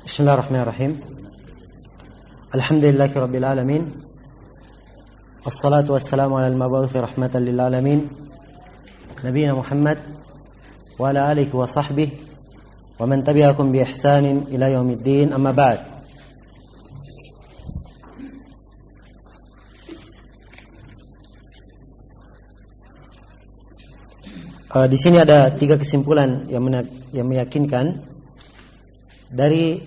Bismillahirrahmanirrahim. Alhamdulillahi rabbil alamin. Wassalatu wassalamu ala al-mab'uthi rahmatan lil alamin. Nabiyina Muhammad wa ala alihi wa sahbihi wa man tabi'akum bi ihsanin ila yaumiddin, amma ba'd. Di sini ada 3 kesimpulan yang meyakinkan dari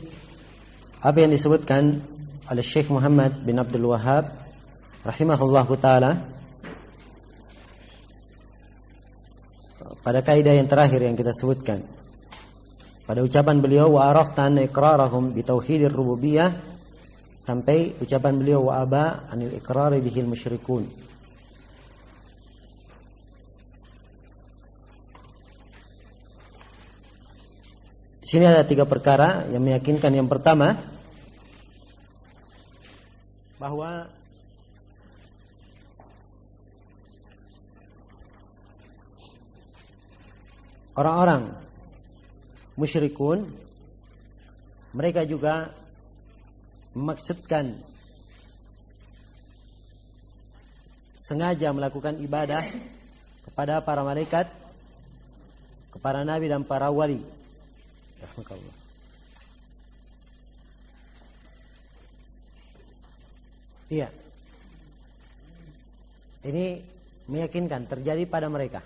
apa yang disebutkan oleh Syekh Muhammad bin Abdul Wahhab rahimahullahu taala pada kaidah yang terakhir yang kita sebutkan. Pada ucapan beliau wa arafta anna iqrarahum bi tauhidir rububiyah sampai ucapan beliau wa aba anil iqrari bihil musyrikun. Di sini ada 3 perkara yang meyakinkan. Yang pertama, bahwa orang-orang musyrikun mereka juga memaksudkan sengaja melakukan ibadah kepada para malaikat, kepada nabi dan para wali. Rahmatullah. Iya. Ini meyakinkan terjadi pada mereka.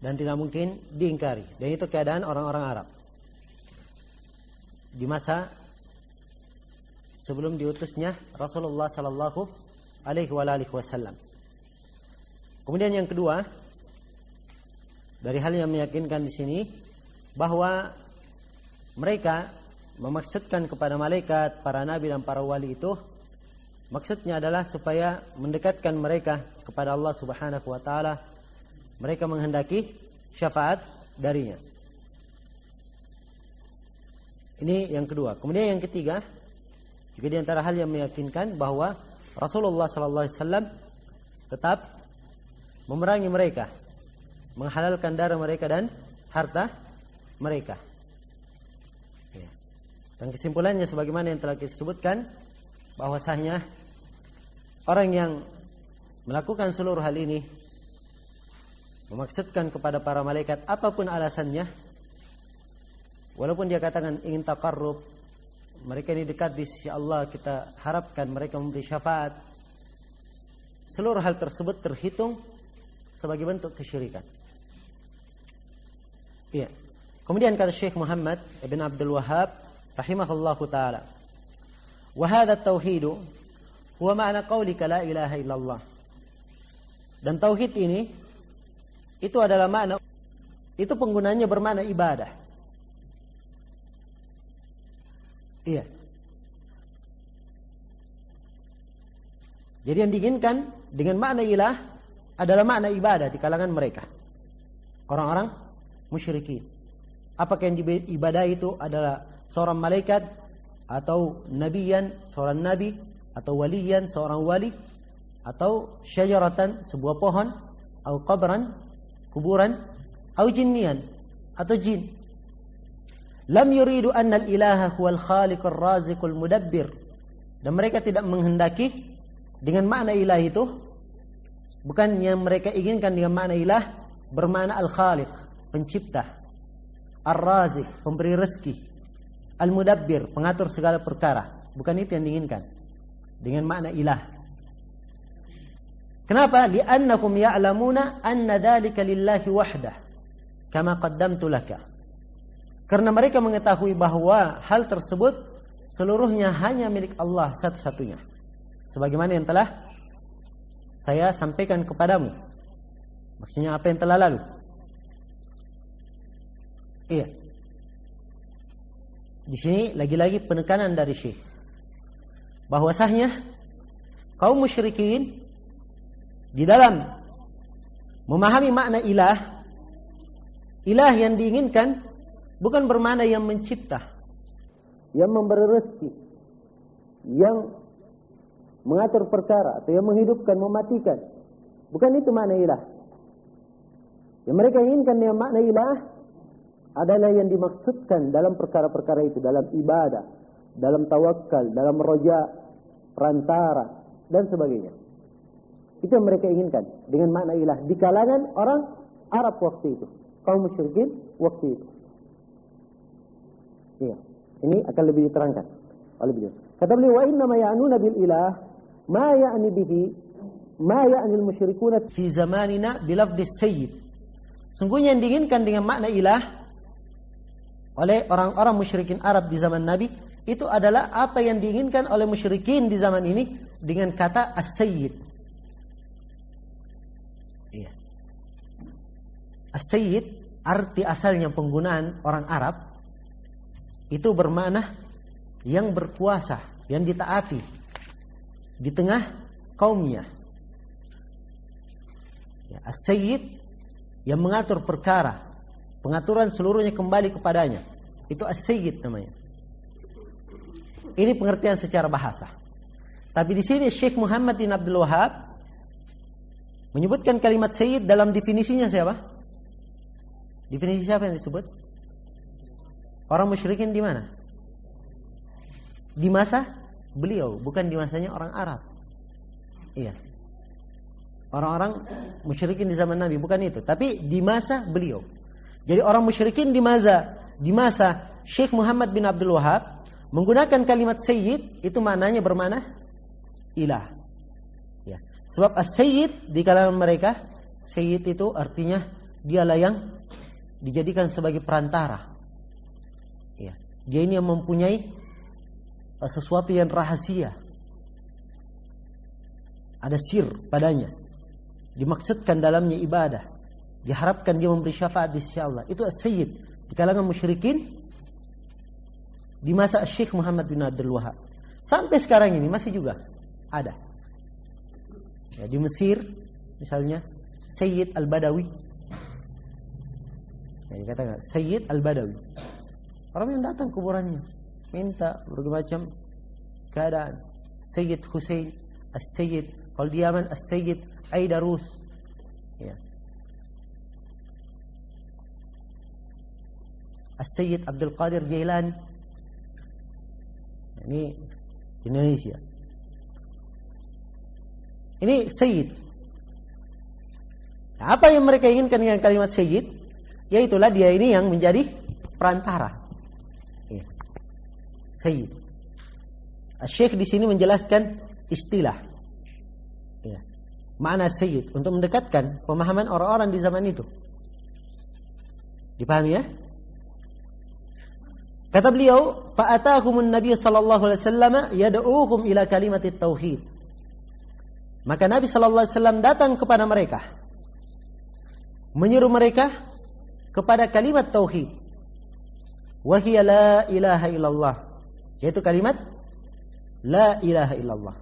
Dan tidak mungkin diingkari. Dan itu keadaan orang-orang Arab di masa sebelum diutusnya Rasulullah sallallahu alaihi wasallam. Kemudian yang kedua, dari hal yang meyakinkan di sini bahwa mereka memaksudkan kepada malaikat, para nabi dan para wali itu maksudnya adalah supaya mendekatkan mereka kepada Allah Subhanahu wa taala. Mereka menghendaki syafaat darinya. Ini yang kedua. Kemudian yang ketiga, juga di antara hal yang meyakinkan bahwa Rasulullah sallallahu alaihi wasallam tetap memerangi mereka, menghalalkan darah mereka dan harta mereka. Ya. Dan kesimpulannya sebagaimana yang telah kita sebutkan, bahwasanya orang yang melakukan seluruh hal ini memaksudkan kepada para malaikat apapun alasannya, walaupun dia katakan ingin taqarrub, mereka ini dekat di sisi Allah, kita harapkan mereka memberi syafaat, seluruh hal tersebut terhitung sebagai bentuk kesyirikan. Iya. Kemudian kata Syekh Muhammad bin Abdul Wahhab rahimahullahu taala, "Wa hadha at-tauhid huwa ma'na qaulika la ilaha illallah." Dan tauhid ini itu adalah makna, itu penggunaannya bermakna ibadah. Iya. Jadi yang diinginkan dengan makna ilah adalah makna ibadah di kalangan mereka, orang-orang musyrikin. Apakah yang diibadah itu adalah seorang malaikat, atau nabiyan, seorang nabi, atau waliyan, seorang wali, atau syajaratan, sebuah pohon, atau qabran, kuburan, atau jinnian, atau jin. Lam yuridu anna al-ilaha huwal khaliqur raziqul mudabbir. Dan mereka tidak menghendaki dengan makna ilah itu, bukan yang mereka inginkan dengan makna ilah bermakna al-khaliq, pencipta, ar-raziq, pemberi rezeki, al-mudabbir, pengatur segala perkara. Bukan itu yang diinginkan dengan makna ilah. Kenapa? Li'annakum ya'lamuna anna dzalika lillahi wahdah kama qaddamtu laka. Karena mereka mengetahui bahwa hal tersebut seluruhnya hanya milik Allah satu-satunya, sebagaimana yang telah saya sampaikan kepadamu. Maksudnya apa yang telah lalu. Iya. Di sini lagi-lagi penekanan dari Syekh bahwasanya kaum musyrikin di dalam memahami makna ilah, ilah yang diinginkan bukan bermakna yang mencipta, yang memberi rezeki, yang mengatur perkara atau yang menghidupkan, mematikan. Bukan itu makna ilah. Yang mereka inginkan dengan makna ilah adalah yang dimaksudkan dalam perkara-perkara itu, dalam ibadah, dalam tawakal, dalam roja, perantara, dan sebagainya. Itu yang mereka inginkan dengan makna ilah di kalangan orang Arab waktu itu, kaum musyrikin waktu itu. Iya, ini akan lebih diterangkan oleh beliau. Kata beliau, wa inna ma ya'nuna bil ilah ma ya'ni bihi ma ya'ni al musyrikuna fi zamanina bilafdhi sayyid. Sungguhnya yang diinginkan dengan makna ilah oleh orang-orang musyrikin Arab di zaman Nabi itu adalah apa yang diinginkan oleh musyrikin di zaman ini dengan kata as-sayyid. Iya. As-sayyid arti asalnya penggunaan orang Arab itu bermakna yang berkuasa, yang ditaati di tengah kaumnya. Ya, as-sayyid yang mengatur perkara, pengaturan seluruhnya kembali kepadanya. Itu as-sayyid namanya. Ini pengertian secara bahasa. Tapi di sini Syekh Muhammad bin Abdul Wahab menyebutkan kalimat sayyid dalam definisinya siapa? Definisi siapa yang disebut? Orang musyrikin di mana? Di masa beliau, bukan di masanya orang Arab. Iya. Orang-orang musyrikin di zaman Nabi, bukan itu, tapi di masa beliau. Jadi orang musyrikin di masa Syekh Muhammad bin Abdul Wahab menggunakan kalimat sayyid, itu maknanya bermakna ilah. Ya. Sebab as-sayyid di kalangan mereka, sayyid itu artinya dialah yang dijadikan sebagai perantara. Ya. Dia ini yang mempunyai sesuatu yang rahasia. Ada sir padanya. Dimaksudkan dalamnya ibadah. Diharapkan dia memberi syafaat di sisi Allah. Itu as-sayyid di kalangan musyrikin di masa Syekh Muhammad bin Abdul Wahab. Sampai sekarang ini masih juga ada. Ya, di Mesir misalnya Sayyid Al-Badawi. Ya, dikatakan Sayyid Al-Badawi. Orang yang datang kuburannya minta berbagai macam keadaan. Sayyid Hussein As-Sayyid, kalau di Yaman As-Sayyid Aidarus. Ya. As-Sayyid Abdul Qadir Jailani. Ini di Indonesia. Ini Sayyid. Nah, apa yang mereka inginkan dengan kalimat Sayyid? Yaitulah dia ini yang menjadi perantara. Ya. Sayyid. Syekh di sini menjelaskan istilah. Ya. Makna Sayyid untuk mendekatkan pemahaman orang-orang di zaman itu. Dipahami ya? Kata beliau, fa'atahumun Nabi sallallahu alaihi wasallam yad'uuhum ila kalimatit tauhid. Maka Nabi sallallahu alaihi wasallam datang kepada mereka, menyeru mereka kepada kalimat tauhid. Wa hiya la ilaha illallah. Yaitu kalimat la ilaha illallah.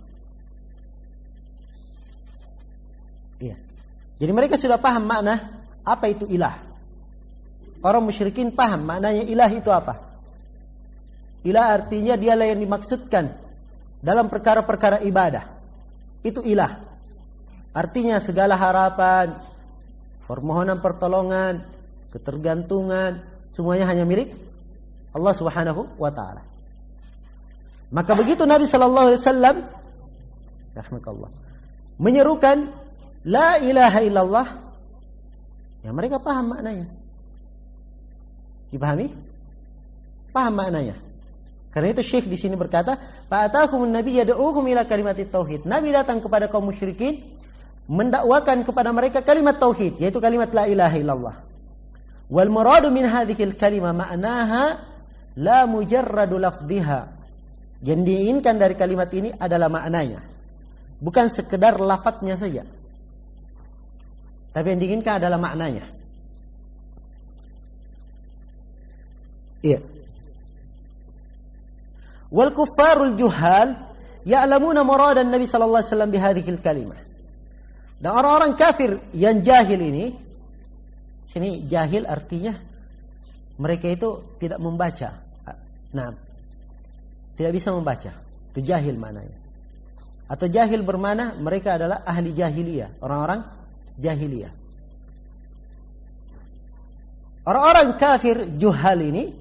Iya. Jadi mereka sudah paham makna apa itu ilah. Orang musyrikin paham maknanya ilah itu apa. Ilah artinya dialah yang dimaksudkan dalam perkara-perkara ibadah. Itu ilah. Artinya segala harapan, permohonan pertolongan, ketergantungan, semuanya hanya milik Allah Subhanahu wa taala. Maka begitu Nabi sallallahu alaihi wasallam rahmatullah menyerukan la ilaha illallah, ya mereka paham maknanya. Dipahami? Paham maknanya. Karena itu Syekh di sini berkata, "Fa'atakumun nabiy yad'uuhum ila kalimatit tauhid." Nabi datang kepada kaum musyrikin mendakwakan kepada mereka kalimat tauhid, yaitu kalimat la ilaha illallah. Wal muradu min hadhil kalimah ma'naha la mujarradu lafdhiha. Yang diinginkan dari kalimat ini adalah maknanya, bukan sekedar lafadznya saja. Tapi yang diinginkan adalah maknanya. Iya. Wal kuffarul juhal ya'lamuna muradan Nabi sallallahu alaihi wasallam bihadhil kalimah. Dan orang-orang kafir yang jahil ini, sini jahil artinya mereka itu tidak membaca. Nah, tidak bisa membaca. Itu jahil maknanya. Atau jahil bermakna mereka adalah ahli jahiliyah, orang-orang jahiliyah. Orang-orang kafir juhal ini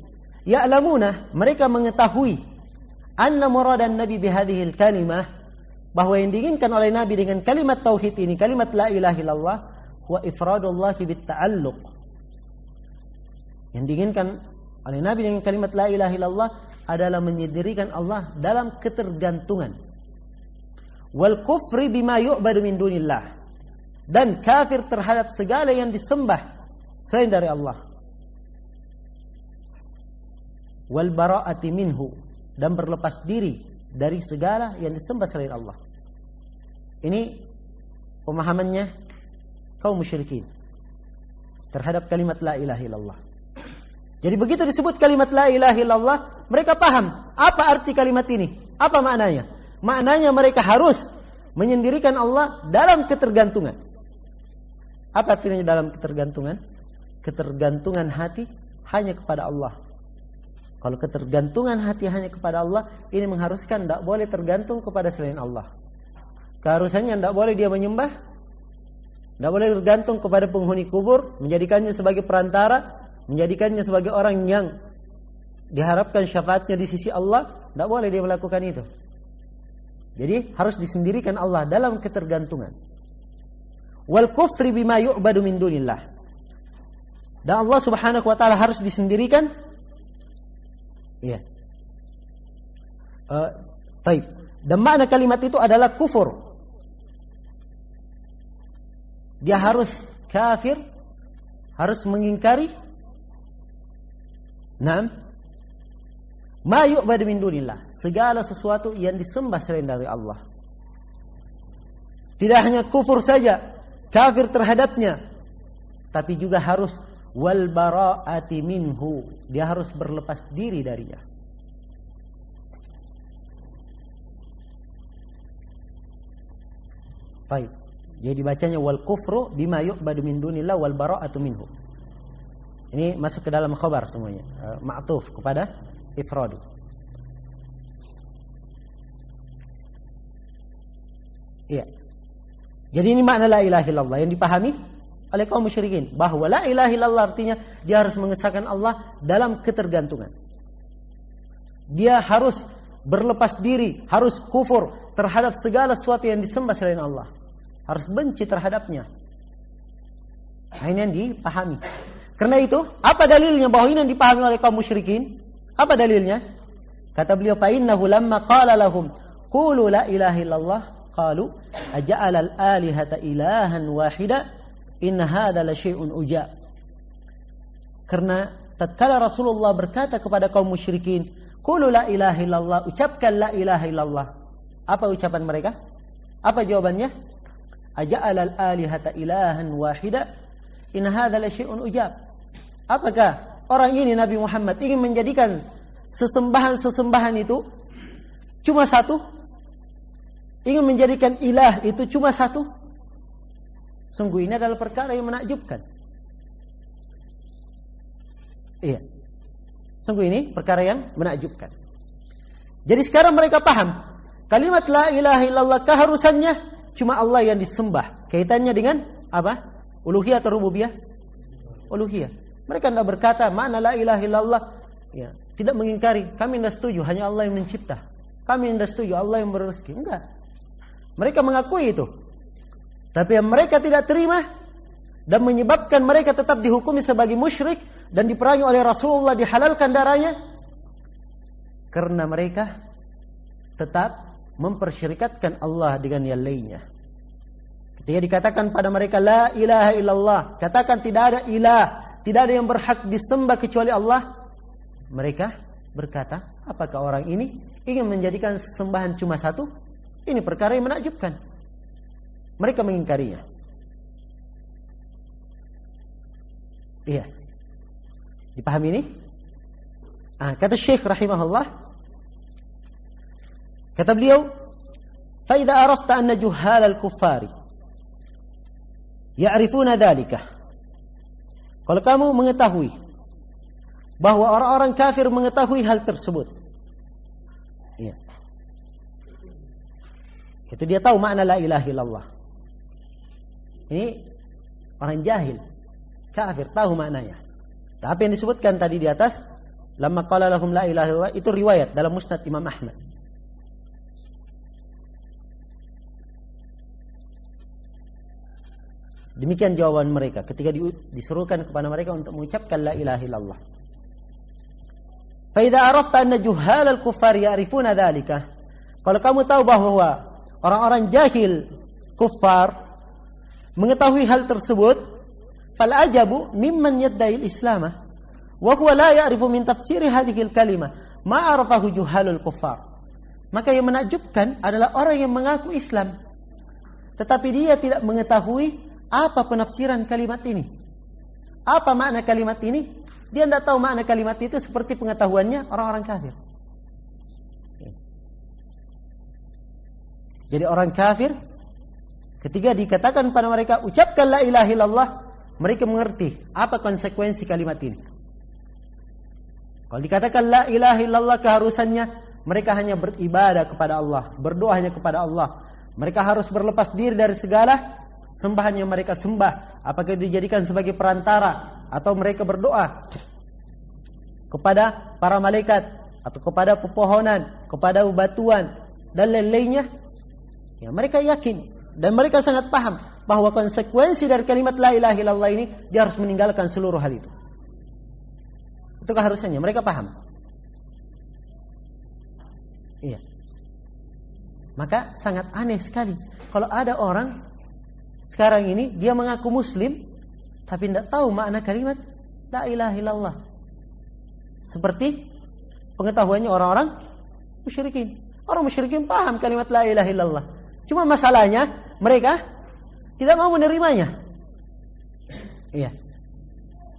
ya'lamuna, mereka mengetahui anna muradan nabi bihadhil kalimah, bahwa yang diinginkan oleh Nabi dengan kalimat tauhid ini, kalimat la ilaha illallah, wa ifradullah bit ta'alluq. Yang diinginkan oleh Nabi dengan kalimat la ilaha illallah adalah menyendirikan Allah dalam ketergantungan. Wal kufri bima yu'badu min dunillah, dan kafir terhadap segala yang disembah selain dari Allah. Wal bara'ati minhu, dan berlepas diri dari segala yang disembah selain Allah. Ini pemahamannya kaum musyrikin terhadap kalimat la ilaha illallah. Jadi begitu disebut kalimat la ilaha illallah, mereka paham apa arti kalimat ini, apa maknanya. Maknanya mereka harus menyendirikan Allah dalam ketergantungan. Apa artinya dalam ketergantungan? Ketergantungan hati hanya kepada Allah. Kalau ketergantungan hati hanya kepada Allah, ini mengharuskan tidak boleh tergantung kepada selain Allah. Keharusannya tidak boleh dia menyembah, tidak boleh tergantung kepada penghuni kubur, menjadikannya sebagai perantara, menjadikannya sebagai orang yang diharapkan syafaatnya di sisi Allah. Tidak boleh dia melakukan itu. Jadi harus disendirikan Allah dalam ketergantungan. Wal kufri bima yu'badu min dunillah, dan Allah subhanahu wa ta'ala harus disendirikan. Iya. Taib. Dan makna kalimat itu adalah kufur. Dia harus kafir, harus mengingkari. Naam. Ma yu'badu min dunillah, segala sesuatu yang disembah selain dari Allah. Tidak hanya kufur saja, kafir terhadapnya, tapi juga harus wal bara'ati minhu, dia harus berlepas diri darinya. Baik. Jadi bacanya wal kufru bima yu'badu min dunillah wal bara'atu minhu. Ini masuk ke dalam khabar semuanya, ma'tuf kepada ifradu. Iya. Jadi ini makna la ilaha illallah yang dipahami oleh kaum musyrikin, bahwa la ilaha illallah artinya dia harus mengesahkan Allah dalam ketergantungan. Dia harus berlepas diri, harus kufur terhadap segala sesuatu yang disembah selain Allah, harus benci terhadapnya. Ini yang dipahami. Karena itu, apa dalilnya bahwa ini yang dipahami oleh kaum musyrikin? Apa dalilnya? Kata beliau, fa innahu lamma qala lahum qulu la ilaha illallah qalu aja'ala al-alihata ilahan wahida inna hadza la syai'un uja. Karena tatkala Rasulullah berkata kepada kaum musyrikin, qulu la ilaha illallah, ucapkan la ilaha illallah. Apa ucapan mereka? Apa jawabannya? Aja'ala al-alihata ilahan wahida inna hadza la syai'un uja. Apakah orang ini Nabi Muhammad ingin menjadikan sesembahan-sesembahan itu cuma satu? Ingin menjadikan ilah itu cuma satu? Sungguh ini adalah perkara yang menakjubkan. Iya. Sungguh ini perkara yang menakjubkan. Jadi sekarang mereka paham kalimat la ilaha illallah keharusannya cuma Allah yang disembah. Kaitannya dengan apa? Uluhiyah atau rububiyah? Uluhiyah. Mereka tidak berkata makna la ilaha illallah, ya, tidak mengingkari, kami tidak setuju hanya Allah yang mencipta, kami tidak setuju Allah yang berrezeki. Enggak. Mereka mengakui itu. Tapi yang mereka tidak terima dan menyebabkan mereka tetap dihukumi sebagai musyrik dan diperangi oleh Rasulullah, dihalalkan darahnya, karena mereka tetap mempersyirikatkan Allah dengan yang lainnya. Ketika dikatakan pada mereka la ilaha illallah, katakan tidak ada ilah, tidak ada yang berhak disembah kecuali Allah, mereka berkata, apakah orang ini ingin menjadikan sembahan cuma satu? Ini perkara yang menakjubkan. Mereka mengingkarinya. Iya. Dipahami ini? Kata Syekh rahimahullah, kata beliau, فَإِذَا أَرَفْتَ أَنَّ جُهَّالَ الْكُفَّارِ يَعْرِفُونَ ذَلِكَ. Kalau kamu mengetahui bahwa orang-orang kafir mengetahui hal tersebut, iya, itu dia tahu makna la ilaha illallah. Ini orang jahil, kafir, tahu maknanya. Tapi yang disebutkan tadi di atas, lamma qala lahum la ilaha illallah, itu riwayat dalam Musnad Imam Ahmad. Demikian jawaban mereka ketika disuruhkan kepada mereka untuk mengucapkan la ilaha illallah. Fa idza arafta anna juhal al-kuffar ya'rifuna dzalika. Kalau kamu tahu bahwa orang-orang jahil kuffar mengetahui hal tersebut, fal ajabu mimman yadda'i al-islam wa huwa la ya'rifu min tafsir hadhihi al-kalimah ma arafahu juhalul kuffar. Maka yang menakjubkan adalah orang yang mengaku Islam tetapi dia tidak mengetahui apa penafsiran kalimat ini. Apa makna kalimat ini? Dia tidak tahu makna kalimat itu seperti pengetahuannya orang-orang kafir. Jadi orang kafir ketika dikatakan pada mereka ucapkan la ilaha illallah, mereka mengerti apa konsekuensi kalimat ini. Kalau dikatakan la ilaha illallah, keharusannya mereka hanya beribadah kepada Allah, berdoa hanya kepada Allah. Mereka harus berlepas diri dari segala sembahan yang mereka sembah, apakah itu dijadikan sebagai perantara atau mereka berdoa kepada para malaikat atau kepada pepohonan, kepada batuan dan lain-lainnya. Ya, mereka yakin dan mereka sangat paham bahwa konsekuensi dari kalimat la ilaha illallah ini dia harus meninggalkan seluruh hal itu. Itu keharusannya, mereka paham. Iya. Maka sangat aneh sekali kalau ada orang sekarang ini dia mengaku muslim tapi tidak tahu makna kalimat la ilaha illallah. Seperti pengetahuannya orang-orang musyrikin. Orang musyrikin paham kalimat la ilaha illallah. Cuma masalahnya mereka tidak mau menerimanya. Iya.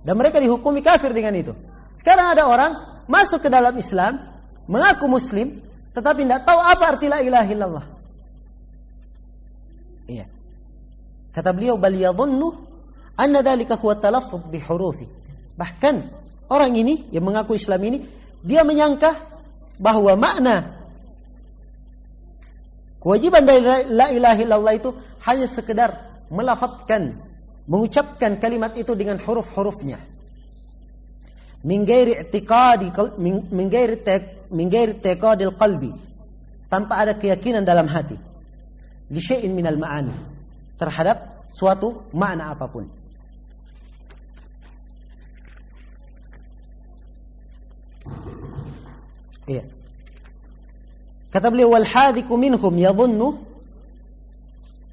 Dan mereka dihukumi kafir dengan itu. Sekarang ada orang masuk ke dalam Islam, mengaku muslim tetapi tidak tahu apa arti la ilaha illallah. Iya. Kata beliau, bal yadhunnu anna dzalika huwa talaffuz bi hurufi. Bahkan orang ini yang mengaku Islam ini dia menyangka bahwa makna kewajiban dari la ilaha illallah itu hanya sekedar melafadzkan, mengucapkan kalimat itu dengan huruf-hurufnya. Min ghairi i'tiqadil qalbi, tanpa ada keyakinan dalam hati. Li syai'in minal ma'ani, terhadap suatu makna apapun. Iya. Kata beliau, wal hadiku minhum yadhunnu,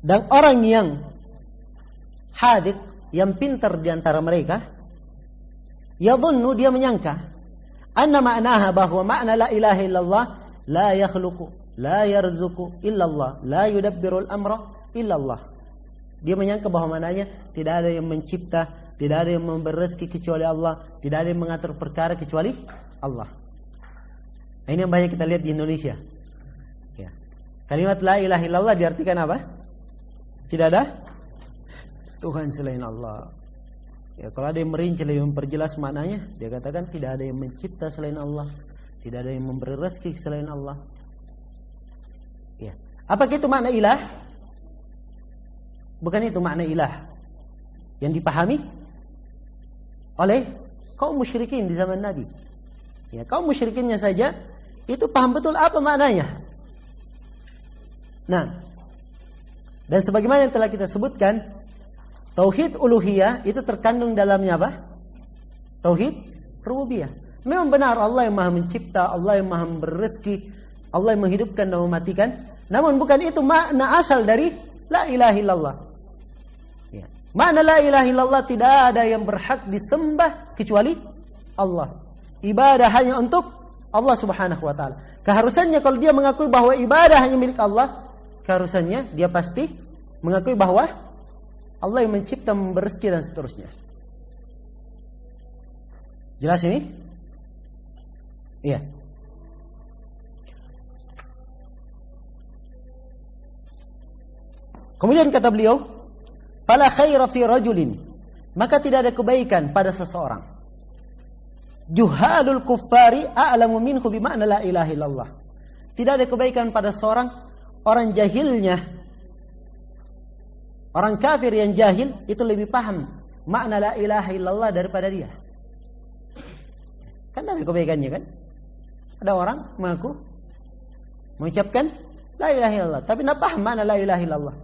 dan orang yang hadik, yang pintar di antara mereka, yadhunnu, dia menyangka, anna ma'naha, bahwa makna la ilaha illallah la yakhluqu, la yarzuqu illallah, la yudabbirul amra illallah. Dia menyangka bahwa maknanya tidak ada yang mencipta, tidak ada yang memberi rezeki kecuali Allah, tidak ada yang mengatur perkara kecuali Allah. Nah, ini yang banyak kita lihat di Indonesia. Ya. Kalimat la ilaha illallah diartikan apa? Tidak ada Tuhan selain Allah. Ya, kalau ada yang merinci lebih memperjelas maknanya, dia katakan tidak ada yang mencipta selain Allah, tidak ada yang memberi rezeki selain Allah. Ya. Apakah itu makna ilah? Bukan itu makna ilah yang dipahami oleh kaum musyrikin di zaman Nabi. Ya, kaum musyrikinnya saja itu paham betul apa maknanya. Nah, dan sebagaimana yang telah kita sebutkan, tauhid uluhiyah itu terkandung dalamnya apa? Tauhid rububiyah. Memang benar Allah yang Maha Mencipta, Allah yang Maha memberi rezeki, Allah yang menghidupkan dan mematikan. Namun bukan itu makna asal dari la ilaha illallah. Ya. Makna la ilaha illallah, tidak ada yang berhak disembah kecuali Allah. Ibadah hanya untuk Allah Subhanahu wa taala. Keharusannya kalau dia mengakui bahwa ibadah hanya milik Allah, keharusannya dia pasti mengakui bahwa Allah yang mencipta, memberi rezeki dan seterusnya. Jelas ini? Iya. Kemudian kata beliau, fala khaira fi rajulin, maka tidak ada kebaikan pada seseorang. Juhalul kuffari a'lamu minhu bima'na la ilaha illallah. Tidak ada kebaikan pada seorang orang jahilnya, orang kafir yang jahil itu lebih paham makna la ilaha illallah daripada dia. Kan ada kebaikannya kan? Ada orang mengucapkan la ilaha illallah, tapi tidak paham mana la ilaha illallah.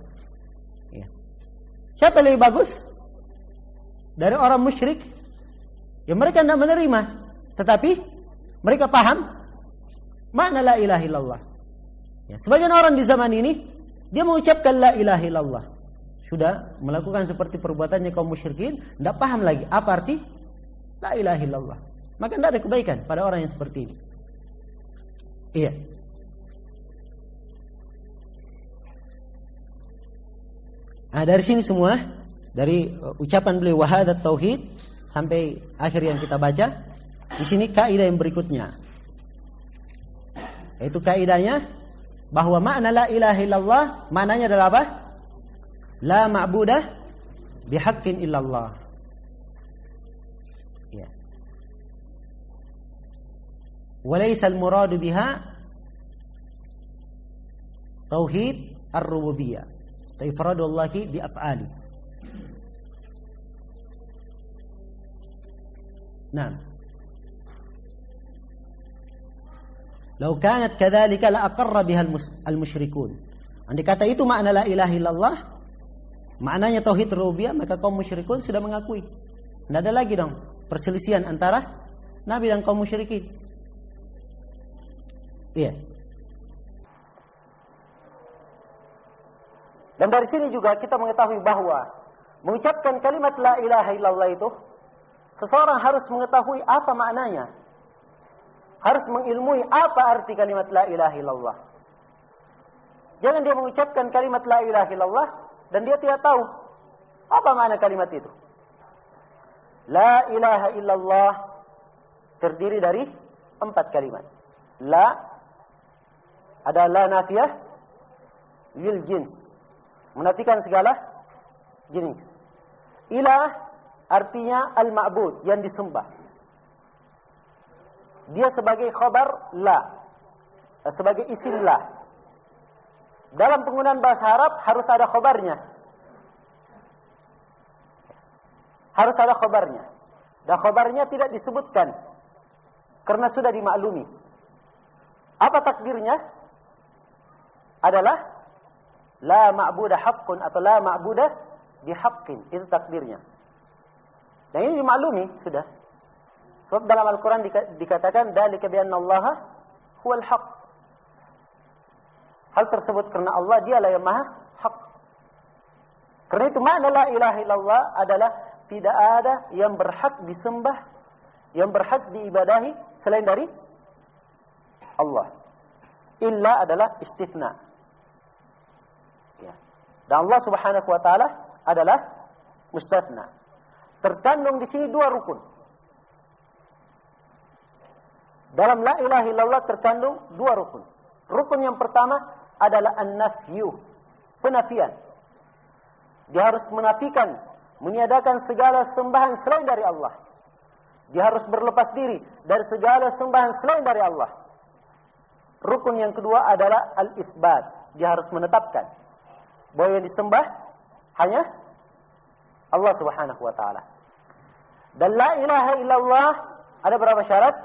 Ya. Siapa yang lebih bagus? Dari orang musyrik yang mereka tidak menerima, tetapi mereka paham makna la ilaha illallah. Ya. Sebagian orang di zaman ini dia mengucapkan la ilaha illallah, sudah melakukan seperti perbuatannya kaum musyrikin, tidak paham lagi apa arti la ilaha illallah. Maka tidak ada kebaikan pada orang yang seperti ini. Iya. Nah, dari sini semua, dari ucapan beliau wahadat tauhid sampai akhir yang kita baca, di sini kaidah yang berikutnya. Yaitu kaidahnya bahwa makna la ilaha illallah maknanya adalah apa? La ma'budah bihaqqin illallah. Ya. Walaysa al-muradu biha tauhid ar-rububiyah. Ifradullahi bi af'ali. Naam. Lau kanat kadzalika la aqarra biha al-musyrikun. Andai kata itu makna la ilaha illallah, maknanya tauhid rububiyah, maka kaum musyrikun sudah mengakui. Tidak ada lagi dong perselisihan antara Nabi dan kaum musyrikin. Iya. Dan dari sini juga kita mengetahui bahwa mengucapkan kalimat la ilaha illallah itu seseorang harus mengetahui apa maknanya. Harus mengilmui apa arti kalimat la ilaha illallah. Jangan dia mengucapkan kalimat la ilaha illallah dan dia tidak tahu apa makna kalimat itu. La ilaha illallah terdiri dari 4 kalimat. La ada la nafiyah lil jins, menafikan segala jenis. Ilah artinya al-ma'bud, yang disembah. Dia sebagai khabar la, sebagai isim la. Dalam penggunaan bahasa Arab harus ada khabarnya. Harus ada khabarnya. Dan khabarnya tidak disebutkan karena sudah dimaklumi. Apa takdirnya? Adalah la ma'budah haqqun atau la ma'budah bihaqqin. Itu takdirnya. Dan ini dimaklumi sudah. Sebab dalam Al-Quran dikatakan dzalika bi anna Allaha huwal haqq. Hal tersebut karena Allah dialah yang maha hak. Karena itu makna la ilaha illallah adalah tidak ada yang berhak disembah, yang berhak diibadahi selain dari Allah. Illa adalah istithna. Ya. Dan Allah Subhanahu wa taala adalah mustathna. Terkandung di sini 2 rukun. Dalam la ilaha illallah terkandung 2 rukun. Rukun yang pertama adalah an-nafyu, penafian. Dia harus menafikan, meniadakan segala sembahan selain dari Allah. Dia harus berlepas diri dari segala sembahan selain dari Allah. Rukun yang kedua adalah al-itsbat. Dia harus menetapkan bahwa yang disembah hanya Allah Subhanahu wa taala. Dan la ilaha illallah ada berapa syarat?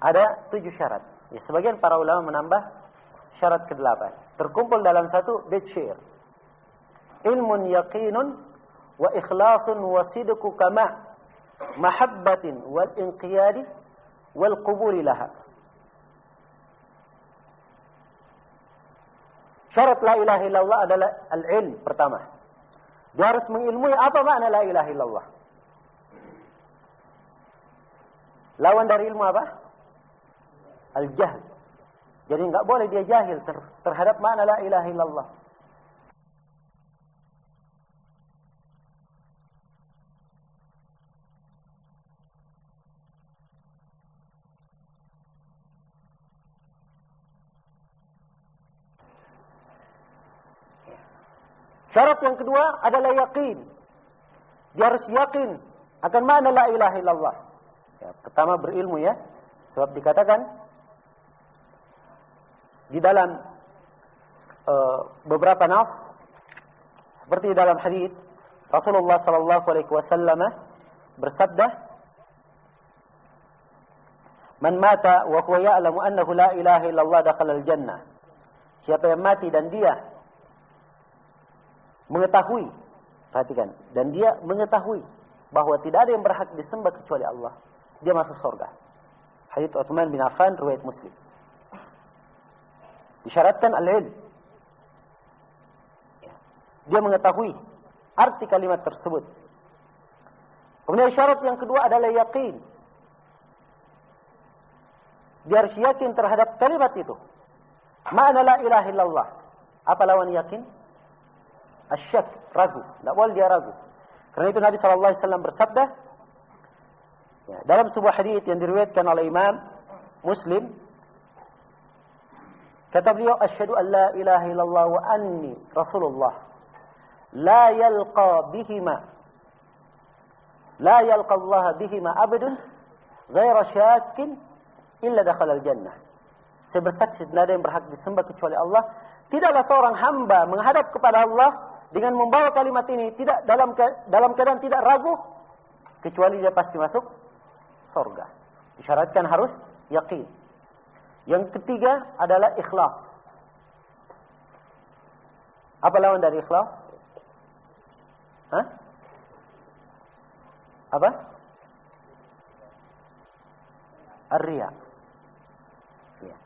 Ada 7 syarat. Ya, sebagian para ulama menambah syarat ke-8. Terkumpul dalam satu bait syair. Ilmun yaqinun wa ikhlasun wa sidqu kama mahabbatin wal inqiyadi wal qubuli laha. Syarat la ilaha illallah adalah al-ilm pertama. Dia harus mengilmui apa makna la ilaha illallah. Lawan dari ilmu apa? Al-jahl. Jadi enggak boleh dia jahil terhadap makna la ilaha illallah. Syarat yang kedua adalah yakin. Dia harus yakin akan makna la ilaha illallah. Ya, pertama berilmu ya. Sebab dikatakan di dalam beberapa nas seperti dalam hadis Rasulullah sallallahu alaihi wasallam bersabda, "Man mata wa huwa ya'lamu annahu la ilaha illallah dakhala al-jannah." Siapa yang mati dan dia mengetahui, perhatikan, dan dia mengetahui bahwa tidak ada yang berhak disembah kecuali Allah, dia masuk surga. Hadits Utsman bin Affan riwayat Muslim. Disyaratkan al-ilm. Dia mengetahui arti kalimat tersebut. Kemudian syarat yang kedua adalah yakin. Dia harus yakin terhadap kalimat itu. Ma'na la ilaha illallah. Apa lawan yakin? Asyak, ragu. Tidak boleh dia ragu. Karena itu Nabi SAW bersabda, ya, dalam sebuah hadits yang diriwayatkan oleh Imam Muslim, kata beliau, "Asyhadu an la ilaha illallah wa anni Rasulullah. La yalqa Allah bihima abdun ghaira syakin illa dakhala al-jannah." Saya bersaksi tidak ada yang berhak disembah kecuali Allah. Tidaklah seorang hamba menghadap kepada Allah dengan membawa kalimat ini tidak dalam keadaan tidak ragu, kecuali dia pasti masuk surga. Disyaratkan harus yakin. Yang ketiga adalah ikhlas. Apa lawan dari ikhlas? Hah? Apa? Ar-riya. Ya.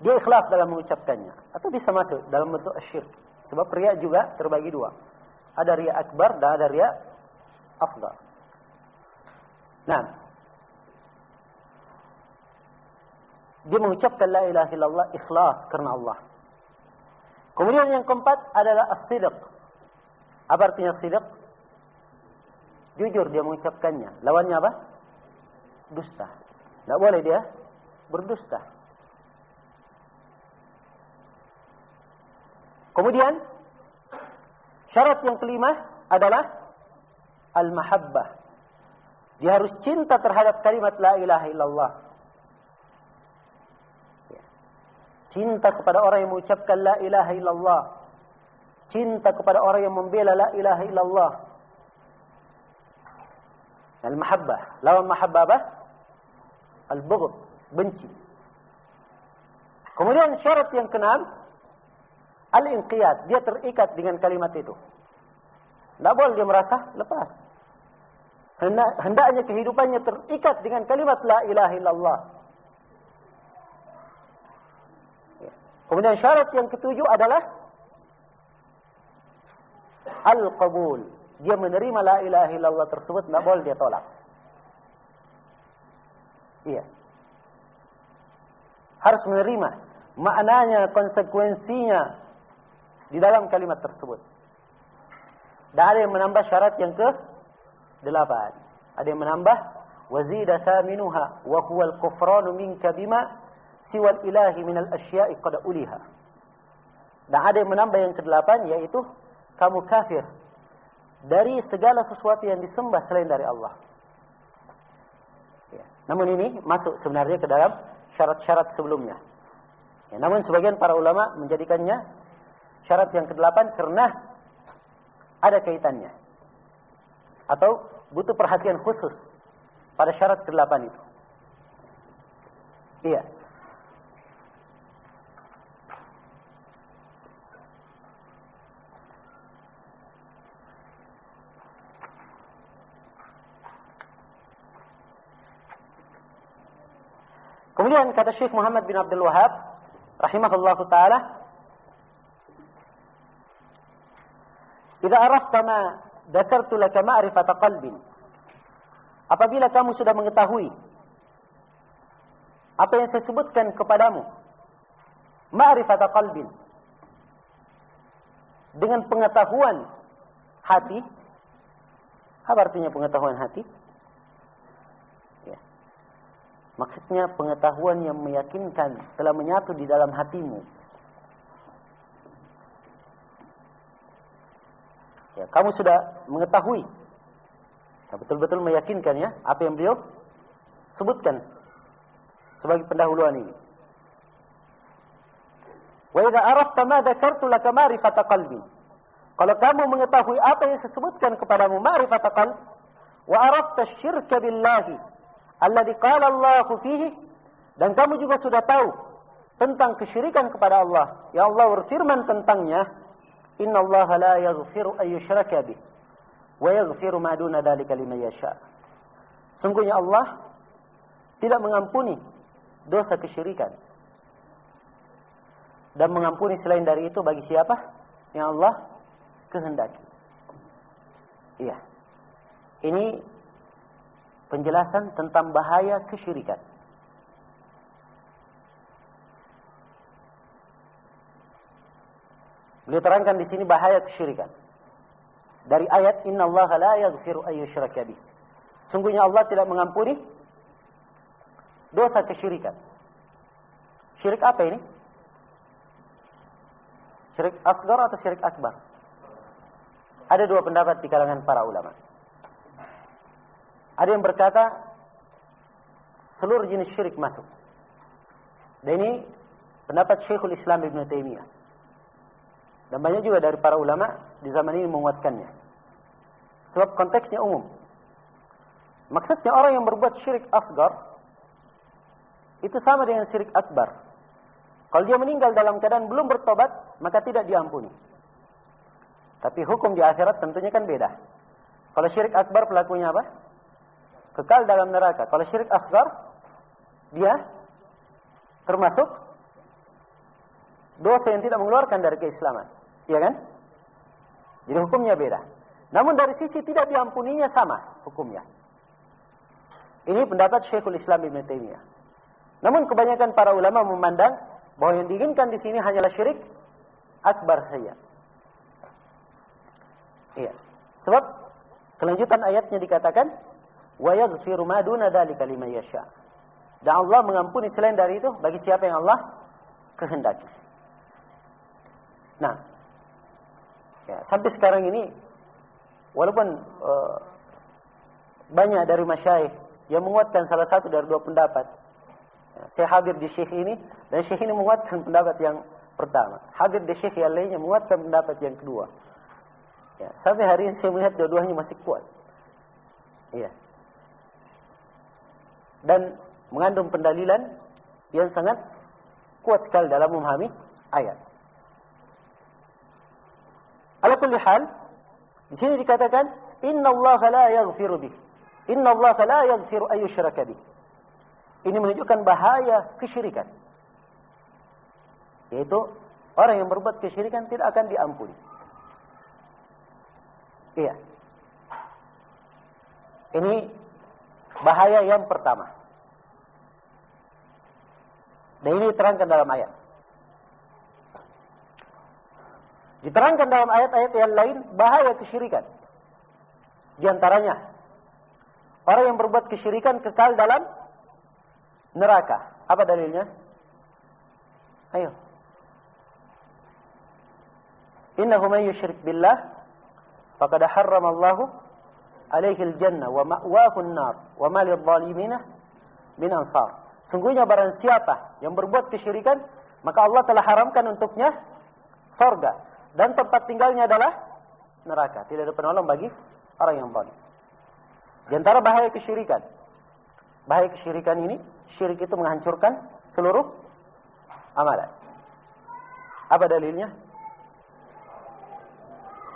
Dia ikhlas dalam mengucapkannya, atau bisa masuk dalam bentuk syirik. Sebab riya juga terbagi dua. Ada riya akbar dan ada riya afdal. Nah, dia mengucapkan la ilaha illallah ikhlas karena Allah. Kemudian yang keempat adalah as-sidq. Apa artinya sidq? Jujur dia mengucapkannya. Lawannya apa? Dusta. Tidak boleh dia berdusta. Kemudian syarat yang kelima adalah al-mahabbah. Dia harus cinta terhadap kalimat la ilaha illallah. Cinta kepada orang yang mengucapkan la ilaha illallah. Cinta kepada orang yang membela la ilaha illallah. Al-mahabbah. Lawan mahabbah apa? Al-bughd, benci. Kemudian syarat yang keenam, al-inqiyad. Dia terikat dengan kalimat itu. Tidak boleh dia merasa lepas. Hendaknya kehidupannya terikat dengan kalimat la ilaha illallah. Kemudian syarat yang ketujuh adalah al-qabul. Dia menerima la ilaha illallah tersebut, tidak boleh dia tolak. Iya. Harus menerima maknanya, konsekuensinya di dalam kalimat tersebut. Dan ada yang menambah syarat yang ke-8. Ada yang menambah wazida thaminuha wa huwa al-kufranu minka bima siwal ilahi minal asya'i qad uliha. Dan ada yang menambah yang ke-8, yaitu kamu kafir dari segala sesuatu yang disembah selain dari Allah. Ya. Namun ini masuk sebenarnya ke dalam syarat-syarat sebelumnya. Ya, namun sebagian para ulama menjadikannya syarat yang ke-8 karena ada kaitannya. Atau butuh perhatian khusus pada syarat ke-8 itu. Iya. Kemudian kata Syekh Muhammad bin Abdul Wahhab rahimahullahu taala, "Idza arafta ma dzakartu laka ma'rifata qalbin." Apabila kamu sudah mengetahui apa yang saya sebutkan kepadamu, ma'rifata qalbin, dengan pengetahuan hati. Apa artinya pengetahuan hati? Maksudnya pengetahuan yang meyakinkan telah menyatu di dalam hatimu. Ya, kamu sudah mengetahui. Ya, betul-betul meyakinkan ya apa yang beliau sebutkan sebagai pendahuluan ini. Wa idza arafta ma dzakartu laka ma'rifata qalbi. Kalau kamu mengetahui apa yang saya sebutkan kepadamu, ma'rifat qalb, wa arafta syirka billahi alladhi qala Allah fihi, dan kamu juga sudah tahu tentang kesyirikan kepada Allah. Ya Allah berfirman tentangnya, Inna Allah la yaghfiru an yushraka bih wa yaghfiru ma duna dzalika liman yasha. Sungguhnya Allah tidak mengampuni dosa kesyirikan dan mengampuni selain dari itu bagi siapa yang Allah kehendaki. Iya. Ini penjelasan tentang bahaya kesyirikan. Beliau terangkan di sini bahaya kesyirikan. Dari ayat innallaha la yaghfiru an yushraka bih. Sungguhnya Allah tidak mengampuni dosa kesyirikan. Syirik apa ini? Syirik asghar atau syirik akbar? Ada dua pendapat di kalangan para ulama. Ada yang berkata seluruh jenis syirik masuk. Dan ini pendapat Syekhul Islam Ibn Taimiyah. Dan banyak juga dari para ulama di zaman ini menguatkannya. Sebab konteksnya umum. Maksudnya orang yang berbuat syirik asghar itu sama dengan syirik akbar. Kalau dia meninggal dalam keadaan belum bertobat, maka tidak diampuni. Tapi hukum di akhirat tentunya kan beda. Kalau syirik akbar pelakunya apa? Kekal dalam neraka. Kalau syirik asghar, dia termasuk dosa yang tidak mengeluarkan dari keislaman. Iya kan? Jadi hukumnya beda. Namun dari sisi tidak diampuninya sama hukumnya. Ini pendapat Syekhul Islam Ibn Taimiyah. Namun kebanyakan para ulama memandang bahwa yang diinginkan di sini hanyalah syirik akbar saja. Iya. Sebab kelanjutan ayatnya dikatakan wa yaghfiru ma duna dzalika liman yasha. Dan Allah mengampuni selain dari itu bagi siapa yang Allah kehendaki. Nah, ya, sampai sekarang ini walaupun banyak dari masyayikh yang menguatkan salah satu dari dua pendapat. Ya, saya hadir di syekh ini dan syekh ini menguatkan pendapat yang pertama. Hadir di syekh yang lainnya menguatkan pendapat yang kedua. Ya, sampai hari ini saya melihat dua-duanya masih kuat. Iya. Dan mengandung pendalilan yang sangat kuat sekali dalam memahami ayat. Ala kulli hal, di sini dikatakan innallaha la yaghfiru bih. Innallaha la yaghfiru an yushraka bih. Ini menunjukkan bahaya kesyirikan. Yaitu orang yang berbuat kesyirikan tidak akan diampuni. Iya. Ini bahaya yang pertama. Dan ini diterangkan dalam ayat. Diterangkan dalam ayat-ayat yang lain bahaya kesyirikan. Di antaranya, orang yang berbuat kesyirikan kekal dalam neraka. Apa dalilnya? Ayo. Innahu man yusyrik billah faqad harrama Allahu alaihi al-jannah wa ma'wahu an-nar wa ma lidh-dhalimina min ansar. Sungguhnya barang siapa yang berbuat kesyirikan, maka Allah telah haramkan untuknya surga dan tempat tinggalnya adalah neraka. Tidak ada penolong bagi orang yang zalim. Di antara bahaya kesyirikan. Bahaya kesyirikan ini, syirik itu menghancurkan seluruh amalan. Apa dalilnya?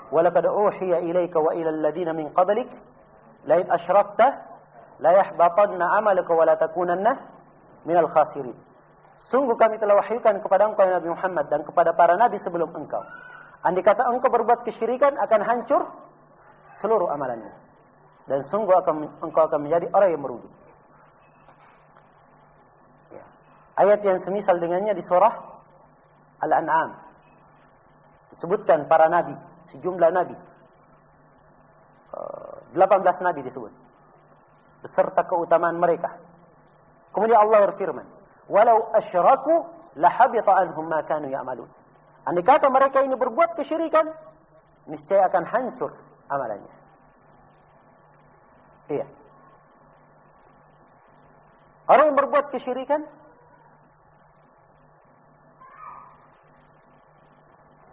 وَلَقَدْ أُوحِيَ إِلَيْكَ وَإِلَى الَّذِينَ مِنْ قَبْلِكَ لَئِنْ أَشْرَكْتَ لَيَحْبَطَنَّ عَمَلُكَ وَلَا تَكُونَنَّ مِنَ الْخَاسِرِينَ. Sungguh kami telah wahyukan kepada engkau Nabi Muhammad dan kepada para nabi sebelum engkau. Andai kata engkau berbuat kesyirikan, akan hancur seluruh amalannya. Dan sungguh engkau akan menjadi orang yang merugi. Ya. Ayat yang semisal dengannya di surah Al-An'am. Disebutkan para nabi, sejumlah nabi. 18 nabi disebut. Beserta keutamaan mereka. Kemudian Allah berfirman, "Walau asyraku lahabita anhum ma kanu ya'malun." Andai kata mereka ini berbuat kesyirikan, niscaya akan hancur amalannya. Iya. Orang yang berbuat kesyirikan,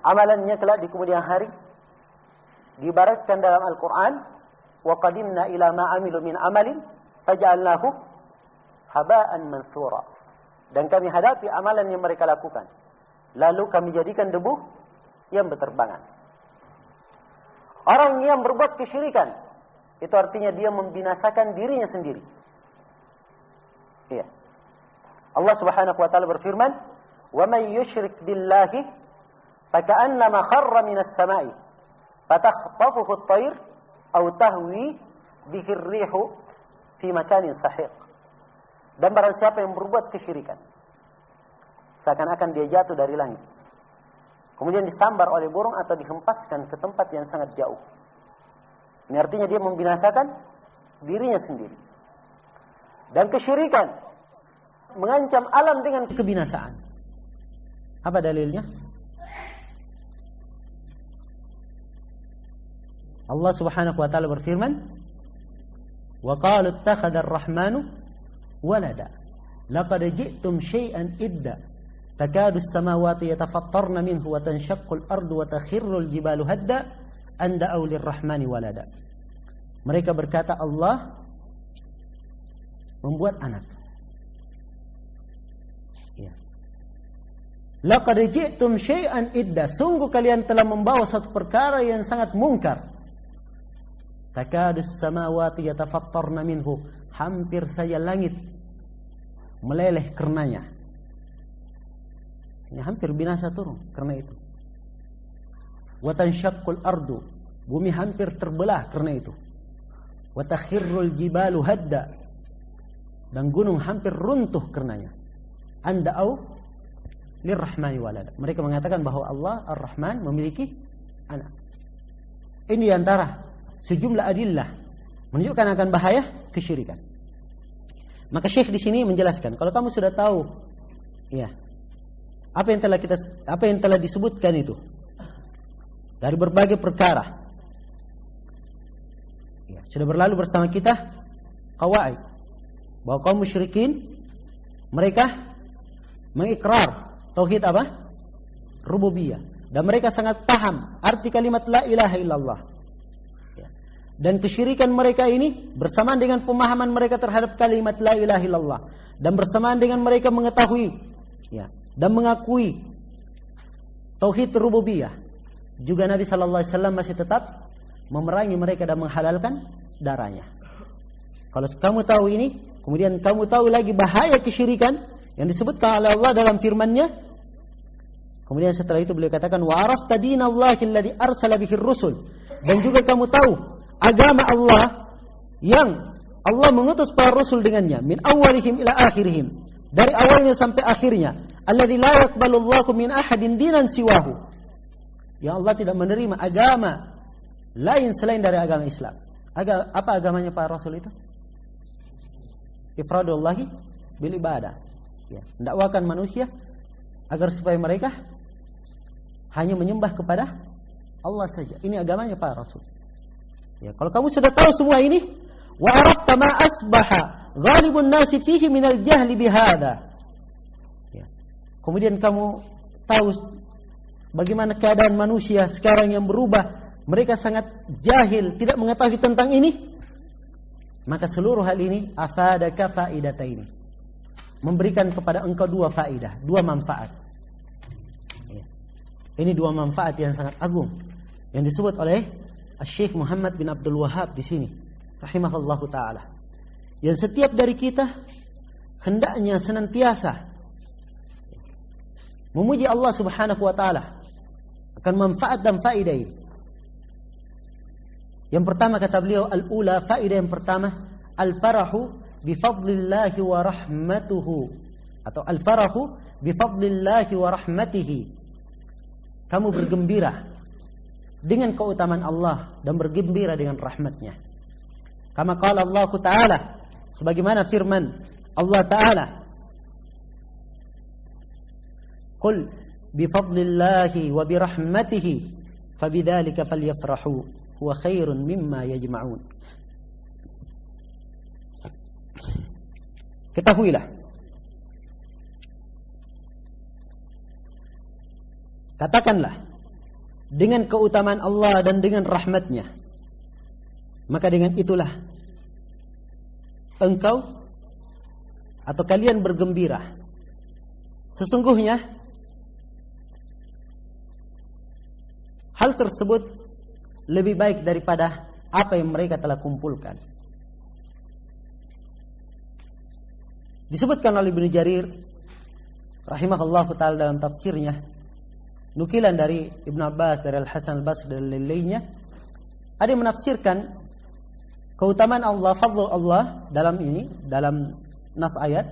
amalannya kelak di kemudian hari diibaratkan dalam Al-Quran, wa qadimna ila ma amilu min amalin faj'alnahu haba'an mansura. Dan kami hadapi amalan yang mereka lakukan, lalu kami jadikan debu yang berterbangan. Orang yang berbuat kesyirikan, itu artinya dia membinasakan dirinya sendiri. Iya. Allah Subhanahu wa taala berfirman, "Wa may yusyrik billahi faka'annama kharra minas sama'i fatakhtafuhu at-tayr aw tahwi bihi ar-rihu fi makanin sahiq." Dan barang siapa yang berbuat kesyirikan, seakan-akan dia jatuh dari langit, kemudian disambar oleh burung atau dihempaskan ke tempat yang sangat jauh. Ini artinya dia membinasakan dirinya sendiri. Dan kesyirikan mengancam alam dengan kebinasaan. Apa dalilnya? Allah Subhanahu wa taala berfirman, "Wa qalu ittakhadha ar-rahmanu walada. Laqad ji'tum syai'an idda. Takadu as-samawati yatafattarna minhu wa tanshaqqu al-ardu wa takhirru al-jibalu hadda an da'u lir-rahmani walada." Mereka berkata Allah membuat anak. Ya. Laqad ji'tum syai'an idda. Sungguh kalian telah membawa satu perkara yang sangat mungkar. Takadu as-samawati yatafattarna minhu. Hampir saja langit meleleh karenanya. Ini hampir binasa turun karena itu. Wa tanshaqqul ardu. Bumi hampir terbelah karena itu. Wa takhirrul jibalu hadda. Dan gunung hampir runtuh karenanya. Anda'u lirrahmani walada. Mereka mengatakan bahwa Allah Ar-Rahman memiliki anak. Ini diantara sejumlah adillah menunjukkan akan bahaya kesyirikan. Maka Syekh di sini menjelaskan, kalau kamu sudah tahu, ya, apa yang telah disebutkan itu dari berbagai perkara, ya, sudah berlalu bersama kita qawaid bahwa kaum musyrikin mereka mengikrar tauhid apa? Rububiyah, dan mereka sangat paham arti kalimat la ilaha illallah. Dan kesyirikan mereka ini bersamaan dengan pemahaman mereka terhadap kalimat la ilaha illallah, dan bersamaan dengan mereka mengetahui, ya, dan mengakui tauhid rububiyah. Juga Nabi sallallahu alaihi wasallam masih tetap memerangi mereka dan menghalalkan darahnya. Kalau kamu tahu ini, kemudian kamu tahu lagi bahaya kesyirikan yang disebutkan oleh Allah dalam firman-Nya. Kemudian setelah itu beliau katakan, wa arafta dinallahi alladzi arsala bihi ar-rusul. Dan juga kamu tahu agama Allah yang Allah mengutus para rasul dengannya, min awalihim ila akhirihim, dari awalnya sampai akhirnya, alladzi la yaqbalu Allahu min ahadin dinan siwahu, yang Allah tidak menerima agama lain selain dari agama Islam. Apa agamanya para rasul itu? Ifradullahi bil ibadah, ya, mendakwakan manusia agar supaya mereka hanya menyembah kepada Allah saja. Ini agamanya para rasul. Ya, kalau kamu sudah tahu semua ini, wa arafta ma asbaha ghalibun nasi fihi minal jahli bihadza. Ya. Kemudian kamu tahu bagaimana keadaan manusia sekarang yang berubah, mereka sangat jahil, tidak mengetahui tentang ini. Maka seluruh hal ini afadaka faidataini, memberikan kepada engkau dua faidah, dua manfaat. Ya. Ini dua manfaat yang sangat agung yang disebut oleh Syekh Muhammad bin Abdul Wahhab di sini, rahimahullahu taala. Yang setiap dari kita hendaknya senantiasa memuji Allah Subhanahu wa taala akan manfaat dan faedah ini. Yang pertama kata beliau, al-ula, faedah yang pertama, al-farahu bi fadlillahi wa rahmatuhu, atau al-farahu bi fadlillahi wa rahmatihi. Kamu bergembira dengan keutamaan Allah dan bergembira dengan rahmatnya. Kama qala Allah Ta'ala, sebagaimana firman Allah Ta'ala, qul bifadlillahi wa birahmatihi fabidzalika falyafrahu huwa khairun mimma yajma'un. Ketahuilah, katakanlah, dengan keutamaan Allah dan dengan rahmatnya, maka dengan itulah engkau atau kalian bergembira. Sesungguhnya hal tersebut lebih baik daripada apa yang mereka telah kumpulkan. Disebutkan oleh Ibnu Jarir rahimahullahu ta'ala dalam tafsirnya, nukilan dari Ibnu Abbas, dari Al-Hasan Al-Basri dan lainnya, ada yang menafsirkan keutamaan Allah, fadl Allah dalam nas ayat,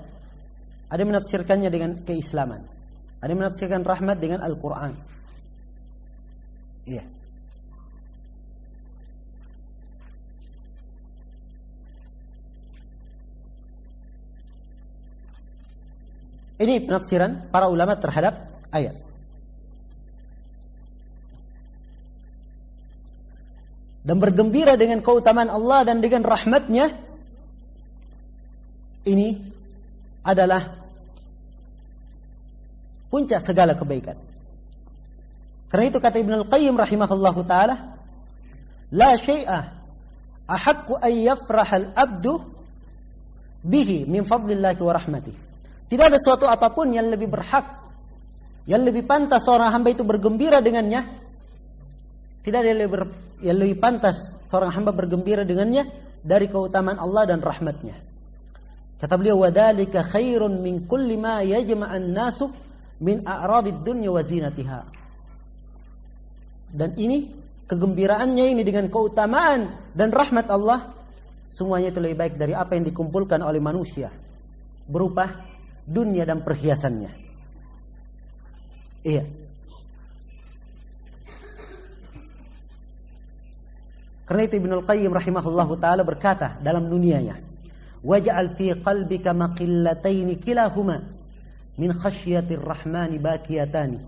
ada yang menafsirkannya dengan keislaman, ada yang menafsirkan rahmat dengan Al-Quran. Iya. Ini penafsiran para ulama terhadap ayat. Dan bergembira dengan keutamaan Allah dan dengan rahmatnya, ini adalah puncak segala kebaikan. Karena itu kata Ibnu Al-Qayyim rahimahullahu ta'ala, la syai'a ahaqqu an yafraha al-abdu bihi min fadlillahi wa rahmatih. Tidak ada suatu apapun yang lebih berhak, yang lebih pantas seorang hamba itu bergembira dengannya. Tidak ada yang lebih pantas seorang hamba bergembira dengannya dari keutamaan Allah dan rahmatnya. Kata beliau, وَذَلِكَ خَيْرٌ مِنْ كُلِّ مَا يَجْمَعَ النَّاسُ مِنْ أَعْرَاضِ الدُّنْيَا وَزِينَتِهَا. Dan ini, kegembiraannya ini dengan keutamaan dan rahmat Allah, semuanya itu lebih baik dari apa yang dikumpulkan oleh manusia berupa dunia dan perhiasannya. Iya. Karena itu Ibnu Al-Qayyim rahimahullahu ta'ala berkata dalam dunianya, waj'al fi qalbika maqillataini kilahuma min khasyatir rahmani bakiyatani.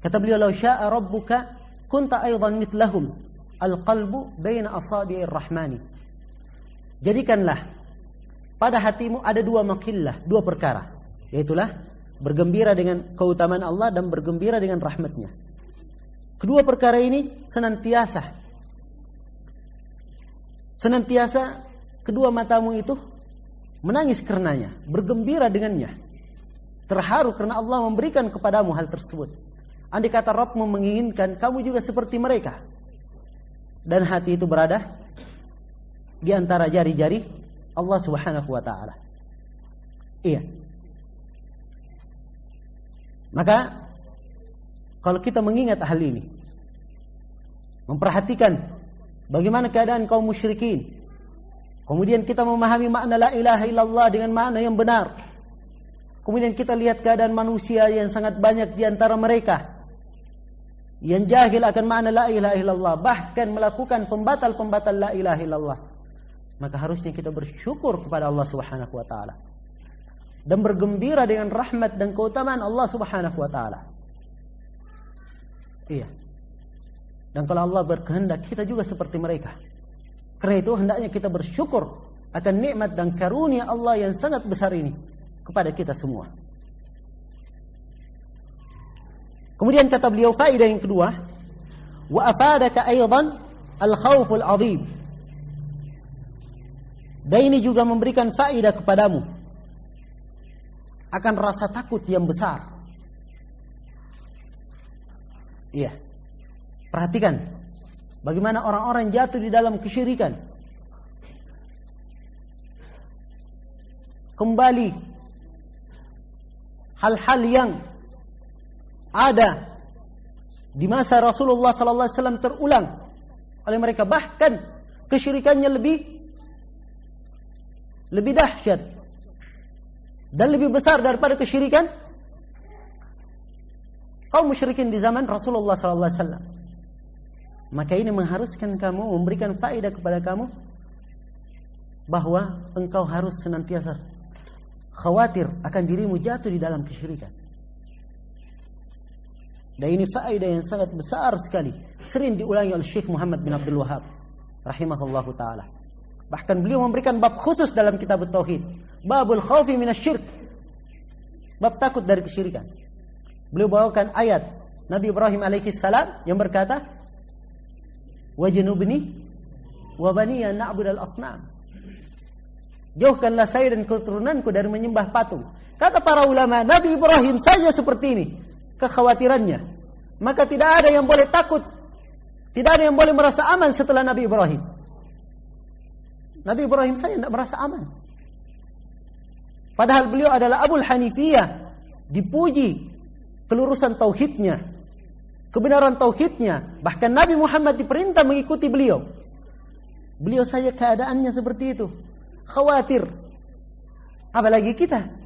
Kata beliau, law syaa rabbuka kunta aidan mithlahum al-qalbu baina asabi'ir rahmani. Jadikanlah pada hatimu ada dua makillah, dua perkara, yaitulah bergembira dengan keutamaan Allah dan bergembira dengan rahmatnya. Kedua perkara ini senantiasa kedua matamu itu menangis karenanya, bergembira dengannya, terharu karena Allah memberikan kepadamu hal tersebut. Andai kata Rabbmu menginginkan kamu juga seperti mereka, dan hati itu berada di antara jari-jari Allah subhanahu wa ta'ala. Iya. Maka kalau kita mengingat hal ini, memperhatikan bagaimana keadaan kaum musyrikin, kemudian kita memahami makna la ilaha illallah dengan makna yang benar, kemudian kita lihat keadaan manusia yang sangat banyak di antara mereka yang jahil akan makna la ilaha illallah, bahkan melakukan pembatal-pembatal la ilaha illallah, maka harusnya kita bersyukur kepada Allah subhanahu wa ta'ala dan bergembira dengan rahmat dan keutamaan Allah subhanahu wa ta'ala. Iya. Dan kalau Allah berkehendak, kita juga seperti mereka. Karena itu hendaknya kita bersyukur akan nikmat dan karunia Allah yang sangat besar ini kepada kita semua. Kemudian kata beliau, faedah yang kedua, wa afadaka aidan al-khawful azim. Dan ini juga memberikan faedah kepadamu akan rasa takut yang besar. Iya. Perhatikan bagaimana orang-orang jatuh di dalam kesyirikan. Kembali hal-hal yang ada di masa Rasulullah sallallahu alaihi wasallam terulang oleh mereka, bahkan kesyirikannya lebih dahsyat dan lebih besar daripada kesyirikan kaum musyrikin di zaman Rasulullah sallallahu alaihi wasallam. Maka ini mengharuskan kamu, memberikan faedah kepada kamu bahwa engkau harus senantiasa khawatir akan dirimu jatuh di dalam kesyirikan. Dan ini faedah yang sangat besar sekali, sering diulangi oleh Syekh Muhammad bin Abdul Wahhab rahimahullahu taala. Bahkan beliau memberikan bab khusus dalam kitab Tauhid, babul khaufi minasy syirk, bab takut dari kesyirikan. Beliau bawakan ayat Nabi Ibrahim alaihi salam yang berkata, "Wajnubni wa baniya na'budal asnam." Jauhkanlah saya dan keturunanku dari menyembah patung. Kata para ulama, Nabi Ibrahim saja seperti ini kekhawatirannya. Maka tidak ada yang boleh takut, tidak ada yang boleh merasa aman setelah Nabi Ibrahim. Nabi Ibrahim saja tidak merasa aman. Padahal beliau adalah Abul Hanifiyah, dipuji kelurusan tauhidnya, kebenaran tauhidnya. Bahkan Nabi Muhammad diperintah mengikuti beliau. Beliau saja keadaannya seperti itu, khawatir. Apalagi kita.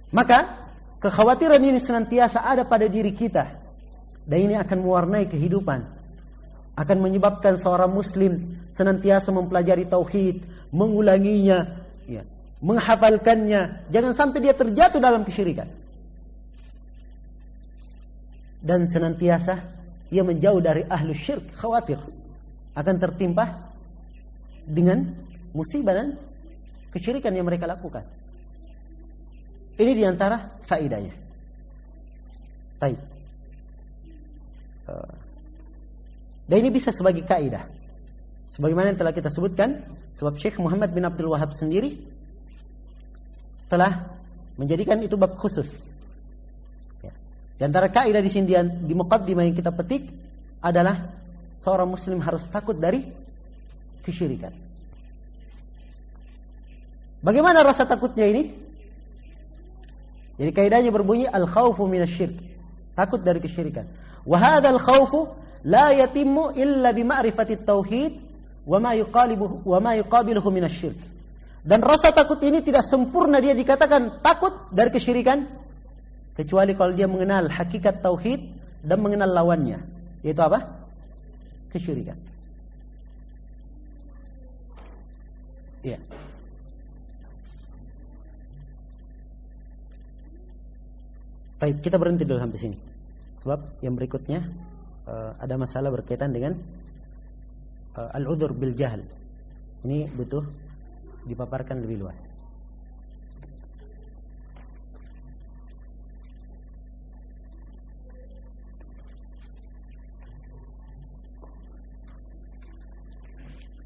Maka kekhawatiran ini senantiasa ada pada diri kita, dan ini akan mewarnai kehidupan, akan menyebabkan seorang muslim senantiasa mempelajari tauhid, mengulanginya, menghafalkannya, jangan sampai dia terjatuh dalam kesyirikan. Dan senantiasa ia menjauh dari ahlu syirk, khawatir akan tertimpa dengan musibah dan kesyirikan yang mereka lakukan. Ini diantara faedahnya. Baik. Dan ini bisa sebagai kaidah, sebagaimana yang telah kita sebutkan, sebab Syekh Muhammad bin Abdul Wahab sendiri telah menjadikan itu bab khusus. Di antara kaidah di sini di muqaddimah yang kita petik adalah seorang muslim harus takut dari kesyirikan. Bagaimana rasa takutnya ini? Jadi kaidahnya berbunyi al-khawfu minasy-syirk, takut dari kesyirikan. Wa hadzal khawfu la yatimmu illa bi ma'rifati at-tauhid wa ma yuqabiluhu minasy-syirk. Dan rasa takut ini tidak sempurna dia dikatakan takut dari kesyirikan kecuali kalau dia mengenal hakikat tauhid dan mengenal lawannya, yaitu apa? Kesyirikan. Iya. Baik, kita berhenti dulu sampai sini. Sebab yang berikutnya ada masalah berkaitan dengan al-udhur bil jahl. Ini butuh dipaparkan lebih luas.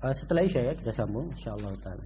Setelah Isya ya kita sambung insyaallah taala.